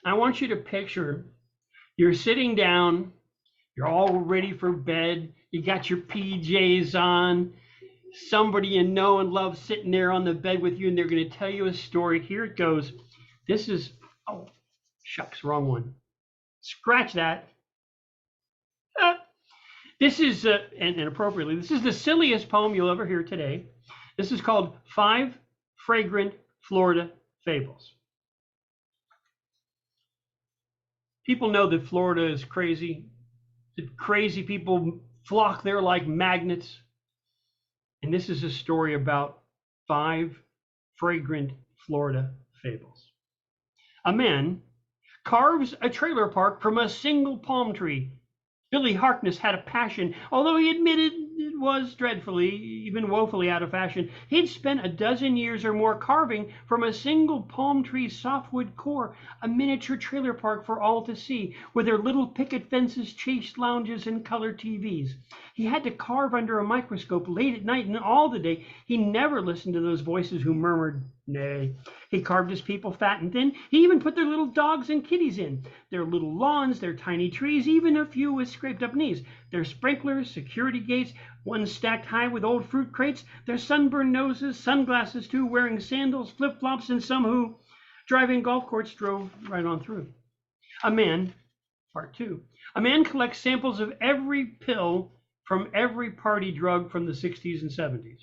I want you to picture you're sitting down, you're all ready for bed, you got your PJs on, somebody you know and love sitting there on the bed with you, and they're going to tell you a story. Here it goes. This is, oh, shucks, wrong one. Scratch that. This is, and appropriately, this is the silliest poem you'll ever hear today. This is called 5 Fragrant Florida Fables. People know that Florida is crazy, that crazy people flock there like magnets. And this is a story about 5 fragrant Florida fables. A man carves a trailer park from a single palm tree. Billy Harkness had a passion, although he admitted it was dreadfully, even woefully out of fashion. He'd spent a dozen years or more carving from a single palm tree softwood core a miniature trailer park for all to see, with their little picket fences, chaste lounges, and color TVs. He had to carve under a microscope late at night and all the day. He never listened to those voices who murmured, nay. He carved his people fat and thin. He even put their little dogs and kitties in, their little lawns, their tiny trees, even a few with scraped up knees, their sprinklers, security gates, one stacked high with old fruit crates, their sunburned noses, sunglasses too, wearing sandals, flip-flops, and some who, driving golf carts, drove right on through. A man, part 2, a man collects samples of every pill from every party drug from the 60s and 70s.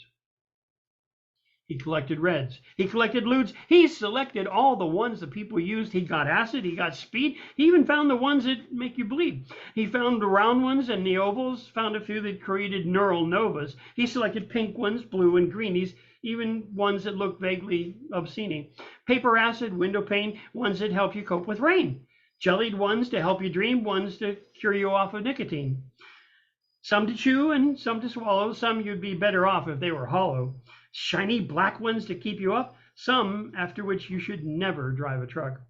He collected reds. He collected lewds. He selected all the ones that people used. He got acid. He got speed. He even found the ones that make you bleed. He found the round ones and the ovals, found a few that created neural novas. He selected pink ones, blue and greenies, even ones that looked vaguely obscene. Paper acid, window pane, ones that help you cope with rain. Jellied ones to help you dream, ones to cure you off of nicotine. Some to chew and some to swallow. Some you'd be better off if they were hollow. Shiny black ones to keep you up. Some after which you should never drive a truck.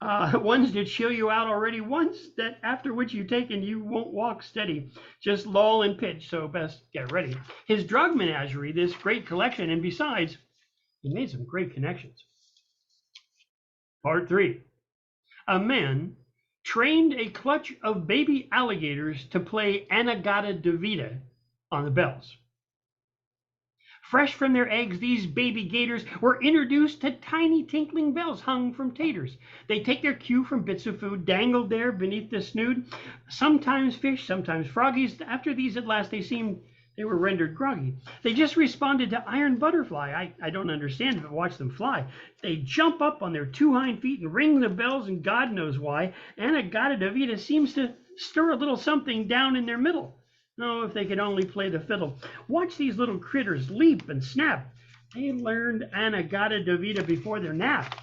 Ones that chill you out already. Ones that after which you take and you won't walk steady. Just lull and pitch, so best get ready. His drug menagerie, this great collection, and besides, he made some great connections. Part 3. A man trained a clutch of baby alligators to play Anagata-Davida on the bells. Fresh from their eggs, these baby gators were introduced to tiny tinkling bells hung from taters. They take their cue from bits of food dangled there beneath the snood. Sometimes fish, sometimes froggies. After these at last they were rendered groggy. They just responded to iron butterfly. I don't understand, but watch them fly. They jump up on their 2 hind feet and ring the bells, and God knows why. Anagata-Davida seems to stir a little something down in their middle. Oh, if they could only play the fiddle. Watch these little critters leap and snap. They learned Anagata-Davida before their nap.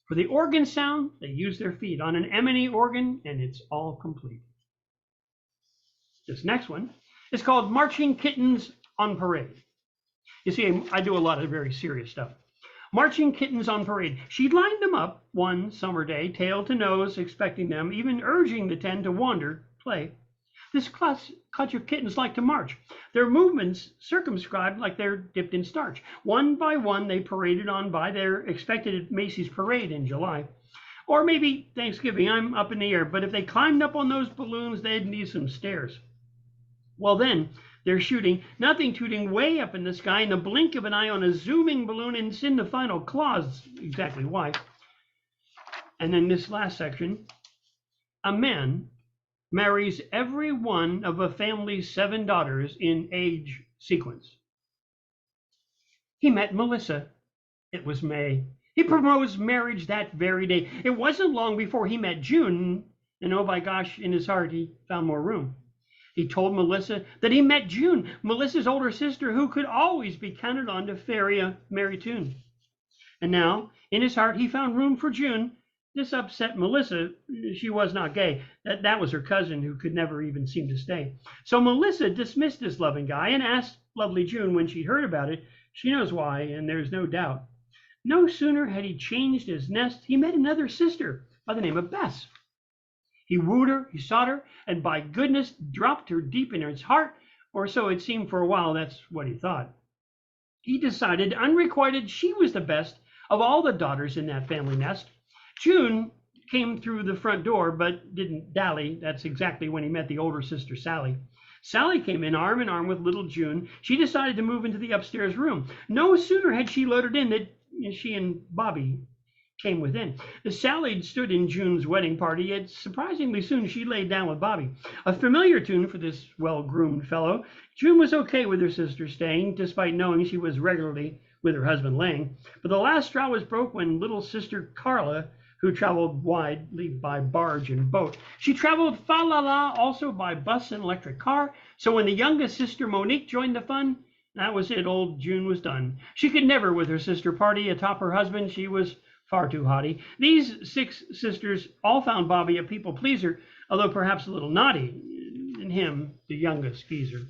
For the organ sound, they use their feet on an Emeny organ, and it's all complete. This next one is called Marching Kittens on Parade. You see, I do a lot of very serious stuff. Marching kittens on parade. She lined them up one summer day, tail to nose, expecting them, even urging the 10 to wander, play. This clutch of kittens like to march, their movements circumscribed like they're dipped in starch. One by one, they paraded on by. They're expected at Macy's parade in July. Or maybe Thanksgiving, I'm up in the air. But if they climbed up on those balloons, they'd need some stairs. Well then, they're shooting, nothing tooting, way up in the sky in the blink of an eye on a zooming balloon, and it's in the final clause, exactly why. And then this last section, a man marries every one of a family's 7 daughters in age sequence. He met Melissa. It was May. He proposed marriage that very day. It wasn't long before he met June, and oh my gosh, in his heart, he found more room. He told Melissa that he met June, Melissa's older sister, who could always be counted on to ferry a merry tune. And now, in his heart, he found room for June. This upset Melissa. She was not gay. That was her cousin, who could never even seem to stay. So Melissa dismissed this loving guy and asked lovely June when she heard about it. She knows why, and there's no doubt. No sooner had he changed his nest, he met another sister by the name of Bess. He wooed her, he sought her, and by goodness dropped her deep in his heart, or so it seemed for a while. That's what he thought. He decided, unrequited, she was the best of all the daughters in that family nest. June came through the front door, but didn't dally. That's exactly when he met the older sister, Sally. Sally came in arm with little June. She decided to move into the upstairs room. No sooner had she loaded in that she and Bobby came within. Sally stood in June's wedding party, yet surprisingly soon she laid down with Bobby. A familiar tune for this well-groomed fellow. June was okay with her sister staying, despite knowing she was regularly with her husband laying. But the last straw was broke when little sister Carla, who traveled widely by barge and boat. She traveled fa-la-la also by bus and electric car. So when the youngest sister Monique joined the fun, that was it, old June was done. She could never with her sister party atop her husband. She was far too haughty. These 6 sisters all found Bobby a people pleaser, although perhaps a little naughty, and him the youngest geezer.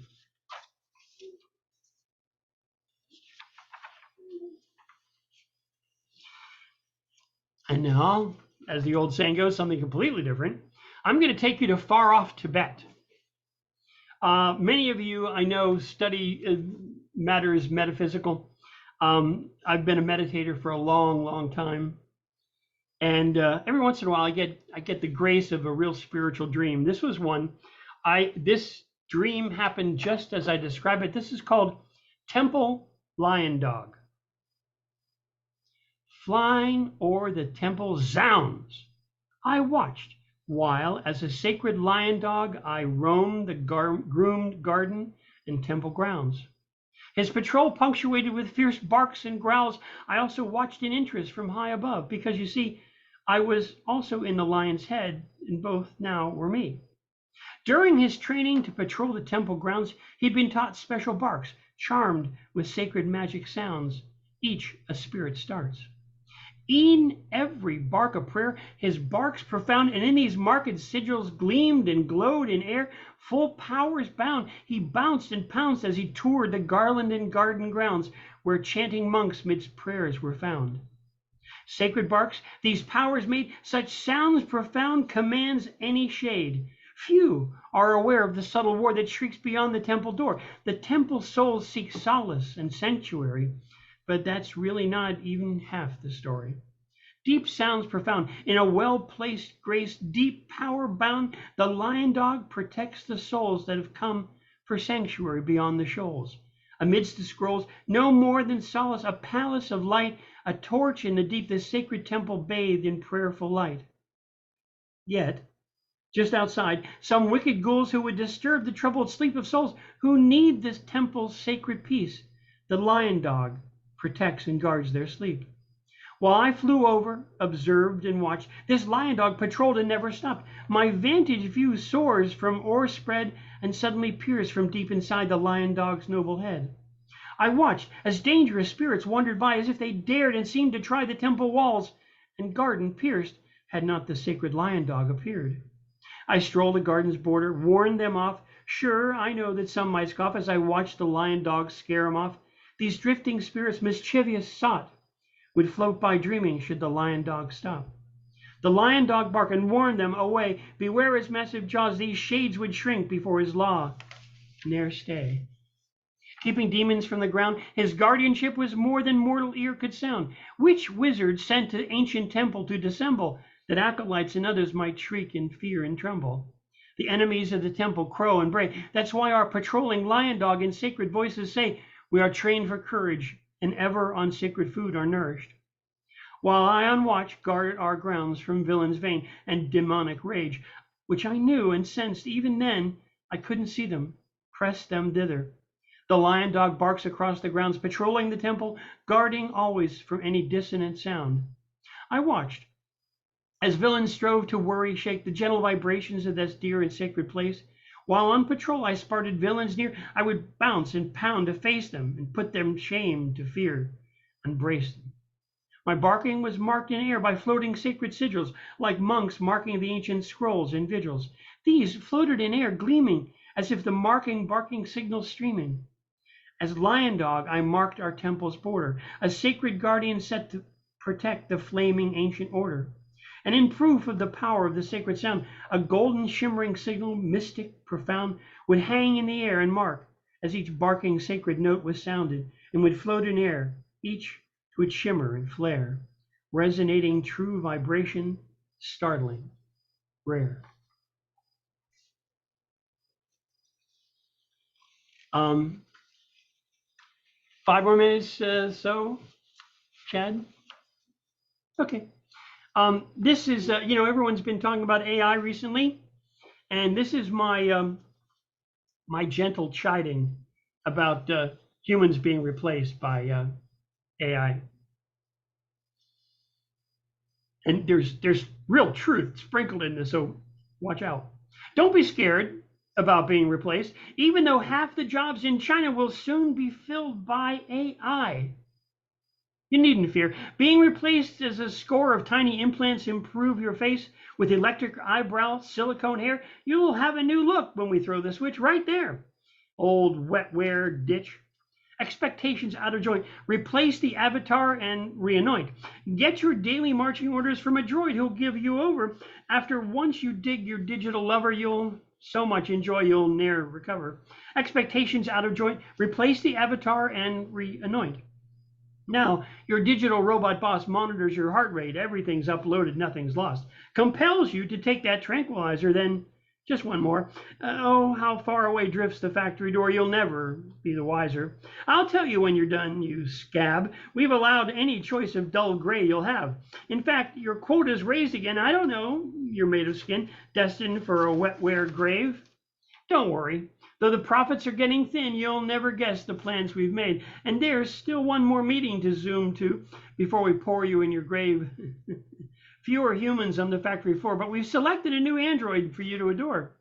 And now, as the old saying goes, something completely different. I'm going to take you to far off Tibet. Many of you I know study matters metaphysical. I've been a meditator for a long, long time. And every once in a while I get the grace of a real spiritual dream. This was one. This dream happened just as I described it. This is called Temple Lion Dog. Flying o'er the temple zounds, I watched, while as a sacred lion dog I roamed the groomed garden and temple grounds. His patrol punctuated with fierce barks and growls. I also watched in interest from high above, because you see, I was also in the lion's head, and both now were me. During his training to patrol the temple grounds, he'd been taught special barks, charmed with sacred magic sounds. Each a spirit starts. In every bark a prayer, his barks profound, and in these marked sigils gleamed and glowed in air. Full powers bound, he bounced and pounced as he toured the garland and garden grounds, where chanting monks midst prayers were found. Sacred barks, these powers made such sounds profound, commands any shade. Few are aware of the subtle war that shrieks beyond the temple door. The temple souls seek solace and sanctuary, but that's really not even half the story. Deep sounds profound, in a well-placed grace, deep power bound, the lion dog protects the souls that have come for sanctuary beyond the shoals. Amidst the scrolls, no more than solace, a palace of light, a torch in the deep, the sacred temple bathed in prayerful light. Yet, just outside, some wicked ghouls who would disturb the troubled sleep of souls who need this temple's sacred peace. The lion dog protects and guards their sleep. While I flew over, observed and watched, this lion dog patrolled and never stopped. My vantage view soars from o'erspread and suddenly peers from deep inside the lion dog's noble head. I watched as dangerous spirits wandered by, as if they dared and seemed to try the temple walls and garden pierced, had not the sacred lion dog appeared. I strolled the garden's border, warned them off. Sure, I know that some might scoff as I watched the lion dog scare 'em off. These drifting spirits mischievous sought, would float by dreaming should the lion dog stop. The lion dog bark and warn them away. Beware his massive jaws, these shades would shrink before his law, ne'er stay. Keeping demons from the ground, his guardianship was more than mortal ear could sound. Which wizard sent to ancient temple to dissemble, that acolytes and others might shriek in fear and tremble? The enemies of the temple crow and bray. That's why our patrolling lion dog in sacred voices say, we are trained for courage, and ever on sacred food are nourished. While I on watch guard our grounds from villains vain and demonic rage, which I knew and sensed even then, I couldn't see them, press them thither. The lion dog barks across the grounds, patrolling the temple, guarding always from any dissonant sound. I watched as villains strove to worry, shake the gentle vibrations of this dear and sacred place. While on patrol I spotted villains near, I would bounce and pound to face them and put them shame to fear and brace them. My barking was marked in air by floating sacred sigils, like monks marking the ancient scrolls and vigils. These floated in air, gleaming, as if the barking signals streaming. As lion dog, I marked our temple's border, a sacred guardian set to protect the flaming ancient order. And in proof of the power of the sacred sound, a golden shimmering signal, mystic, profound, would hang in the air and mark, as each barking sacred note was sounded, and would float in air, each to its shimmer and flare, resonating true vibration, startling, rare. Um, 5 more minutes, so, Chad? Okay. This is, everyone's been talking about AI recently, and this is my my gentle chiding about humans being replaced by AI. And there's real truth sprinkled in this, so watch out. Don't be scared about being replaced, even though half the jobs in China will soon be filled by AI. You needn't fear. Being replaced as a score of tiny implants improve your face with electric eyebrow, silicone hair. You'll have a new look when we throw the switch right there. Old wetware ditch. Expectations out of joint. Replace the avatar and reanoint. Get your daily marching orders from a droid who'll give you over. After once you dig your digital lover, you'll so much enjoy you'll ne'er recover. Expectations out of joint. Replace the avatar and reanoint. Now, your digital robot boss monitors your heart rate. Everything's uploaded, nothing's lost. Compels you to take that tranquilizer, then just one more. Oh, how far away drifts the factory door. You'll never be the wiser. I'll tell you when you're done, you scab. We've allowed any choice of dull gray you'll have. In fact, your quota's raised again. I don't know. You're made of skin, destined for a wetware grave. Don't worry. Though the profits are getting thin, you'll never guess the plans we've made. And there's still one more meeting to zoom to before we pour you in your grave. Fewer humans on the factory floor, but we've selected a new android for you to adore.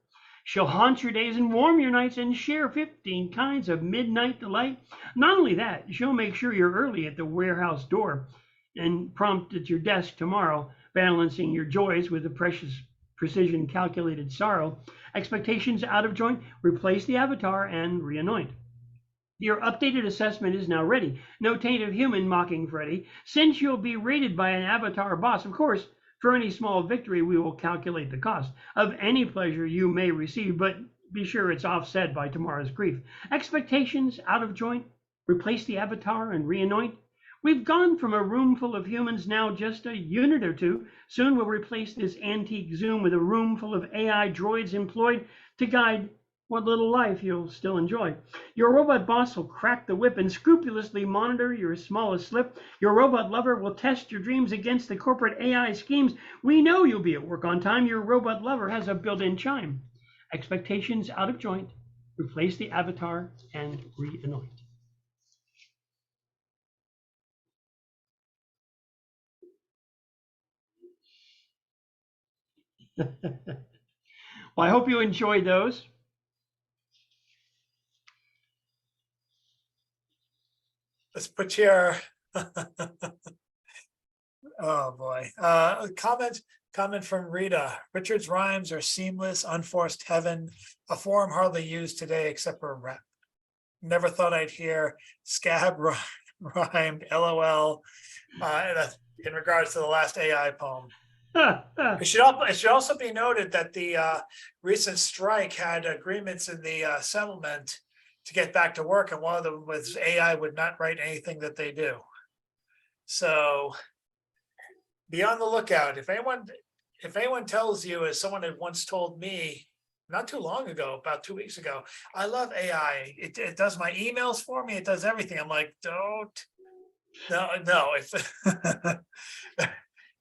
She'll haunt your days and warm your nights and share 15 kinds of midnight delight. Not only that, she'll make sure you're early at the warehouse door and prompt at your desk tomorrow, balancing your joys with the precious precision calculated sorrow. Expectations out of joint. Replace the avatar and reanoint. Your updated assessment is now ready. No taint of human mocking Freddy. Since you'll be rated by an avatar boss, of course, for any small victory, we will calculate the cost of any pleasure you may receive, but be sure it's offset by tomorrow's grief. Expectations out of joint. Replace the avatar and reanoint. We've gone from a room full of humans now just a unit or two. Soon we'll replace this antique Zoom with a room full of AI droids employed to guide what little life you'll still enjoy. Your robot boss will crack the whip and scrupulously monitor your smallest slip. Your robot lover will test your dreams against the corporate AI schemes. We know you'll be at work on time. Your robot lover has a built-in chime. Expectations out of joint. Replace the avatar and reanoint. Well, I hope you enjoyed those. Let's put your, oh boy, comment from Rita. Richard's rhymes are seamless, unforced heaven, a form hardly used today except for rap. Never thought I'd hear scab rhymed LOL in regards to the last AI poem. It should also be noted that the recent strike had agreements in the settlement to get back to work, and one of them was AI would not write anything that they do. So be on the lookout. If anyone tells you, as someone had once told me not too long ago, about 2 weeks ago, I love AI. It does my emails for me. It does everything. I'm like, don't. No.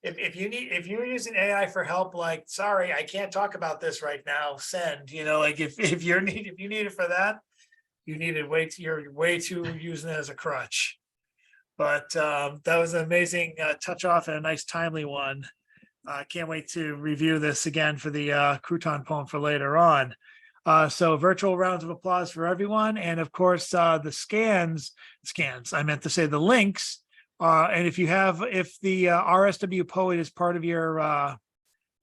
If you're using AI for help, like, sorry, I can't talk about this right now. Send. Like if you need it for that, you need it you're way too using it as a crutch. But that was an amazing touch off and a nice timely one. I can't wait to review this again for the crouton poem for later on. So virtual rounds of applause for everyone. And of course, the scans, I meant to say the links. And if the RSW Poet is part of your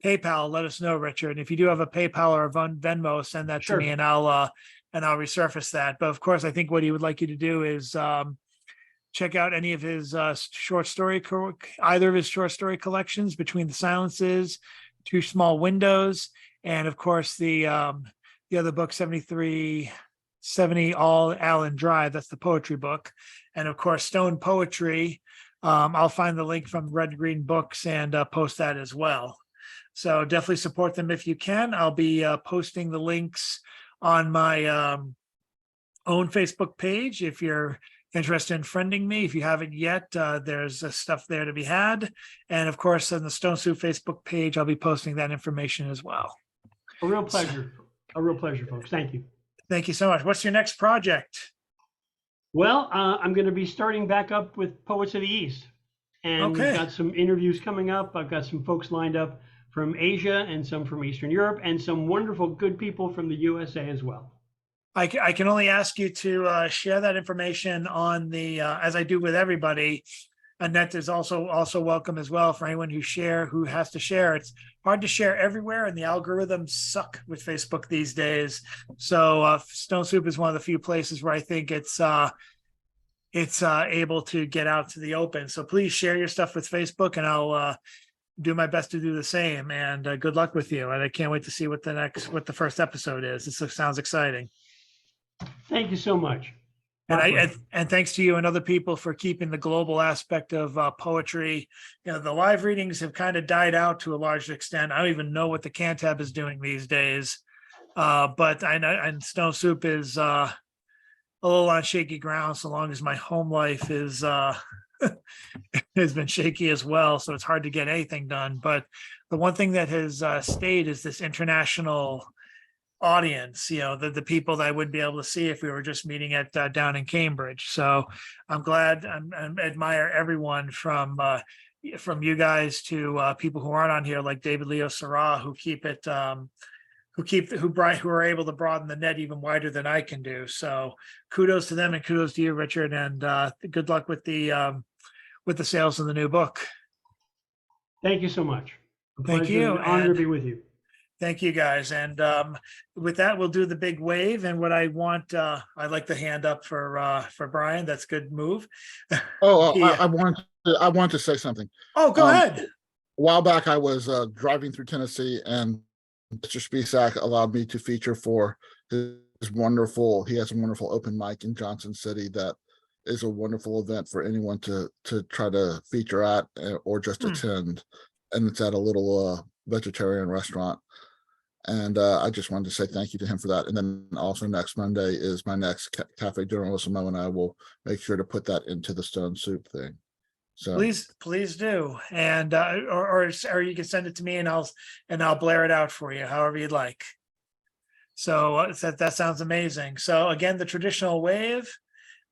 PayPal, let us know, Richard. And if you do have a PayPal or a Venmo, send that to me and I'll resurface that. But of course, I think what he would like you to do is check out any of his either of his short story collections, Between the Silences, Two Small Windows, and of course the other book, 7370 All Allen Drive. That's the poetry book. And of course, Stone Poetry. I'll find the link from Red Green Books and post that as well. So definitely support them if you can. I'll be posting the links on my own Facebook page. If you're interested in friending me, if you haven't yet, there's stuff there to be had. And of course, on the Stone Soup Facebook page, I'll be posting that information as well. A real pleasure. A real pleasure, folks. Thank you. Thank you so much. What's your next project? Well, I'm going to be starting back up with Poets of the East. And we've Okay. got some interviews coming up. I've got some folks lined up from Asia and some from Eastern Europe and some wonderful, good people from the USA as well. I can only ask you to share that information on the, as I do with everybody. Annette is also welcome as well for anyone who has to share. It's hard to share everywhere, and the algorithms suck with Facebook these days. So Stone Soup is one of the few places where I think it's able to get out to the open. So please share your stuff with Facebook, and I'll do my best to do the same. And good luck with you. And I can't wait to see what the first episode is. This sounds exciting. Thank you so much. And thanks to you and other people for keeping the global aspect of poetry. You know, the live readings have kind of died out to a large extent. I don't even know what the Cantab is doing these days. But I know, and Stone Soup is a little on shaky ground so long as my home life is has been shaky as well. So it's hard to get anything done. But the one thing that has stayed is this international audience, you know, the people that I wouldn't be able to see if we were just meeting at down in Cambridge. So I'm glad I admire everyone from you guys to people who aren't on here, like David Leo Sarah, who are able to broaden the net even wider than I can do. So kudos to them, and kudos to you, Richard, and good luck with the sales of the new book. Thank you so much. Thank you. An honor to be with you. Thank you, guys. And with that, we'll do the big wave. And what I want, I'd like the hand up for Brian. That's a good move. Oh, Yeah. I want to say something. Oh, go ahead. A while back, I was driving through Tennessee, and Mr. Spisak allowed me to feature for his wonderful. He has a wonderful open mic in Johnson City that is a wonderful event for anyone to try to feature at or just attend. And it's at a little vegetarian restaurant. And I just wanted to say thank you to him for that. And then also next Monday is my next Cafe Journalismo, and I will make sure to put that into the Stone Soup thing. So Please do. And or you can send it to me and I'll blare it out for you, however you'd like. So that sounds amazing. So again, the traditional wave.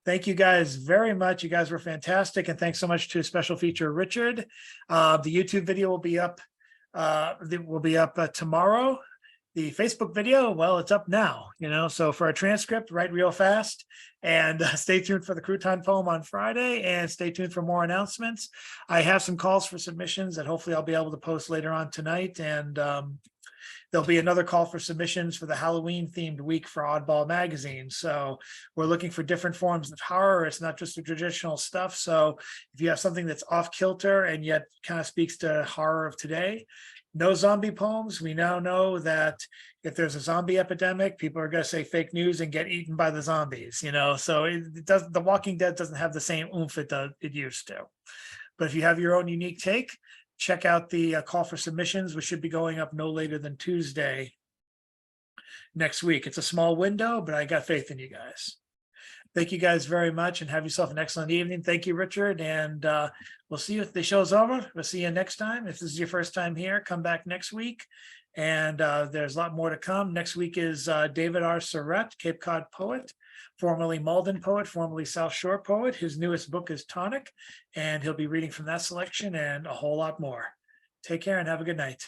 Thank you guys very much. You guys were fantastic. And thanks so much to special feature Richard. The YouTube video will be up tomorrow. The Facebook video, well, it's up now, you know, so for a transcript, write real fast, and stay tuned for the Crouton poem on Friday, and stay tuned for more announcements. I have some calls for submissions that hopefully I'll be able to post later on tonight, and there'll be another call for submissions for the Halloween themed week for Oddball Magazine. So we're looking for different forms of horror. It's not just the traditional stuff. So if you have something that's off kilter and yet kind of speaks to horror of today, no zombie poems. We now know that if there's a zombie epidemic, people are going to say fake news and get eaten by the zombies, you know, so The Walking Dead doesn't have the same oomph it used to. But if you have your own unique take, check out the call for submissions, which should be going up no later than Tuesday next week. It's a small window, but I got faith in you guys. Thank you guys very much, and have yourself an excellent evening. Thank you, Richard. And we'll see you if the show's over. We'll see you next time. If this is your first time here, come back next week. And there's a lot more to come. Next week is David R. Surratt, Cape Cod poet, formerly Malden poet, formerly South Shore poet. His newest book is Tonic, and he'll be reading from that selection and a whole lot more. Take care and have a good night.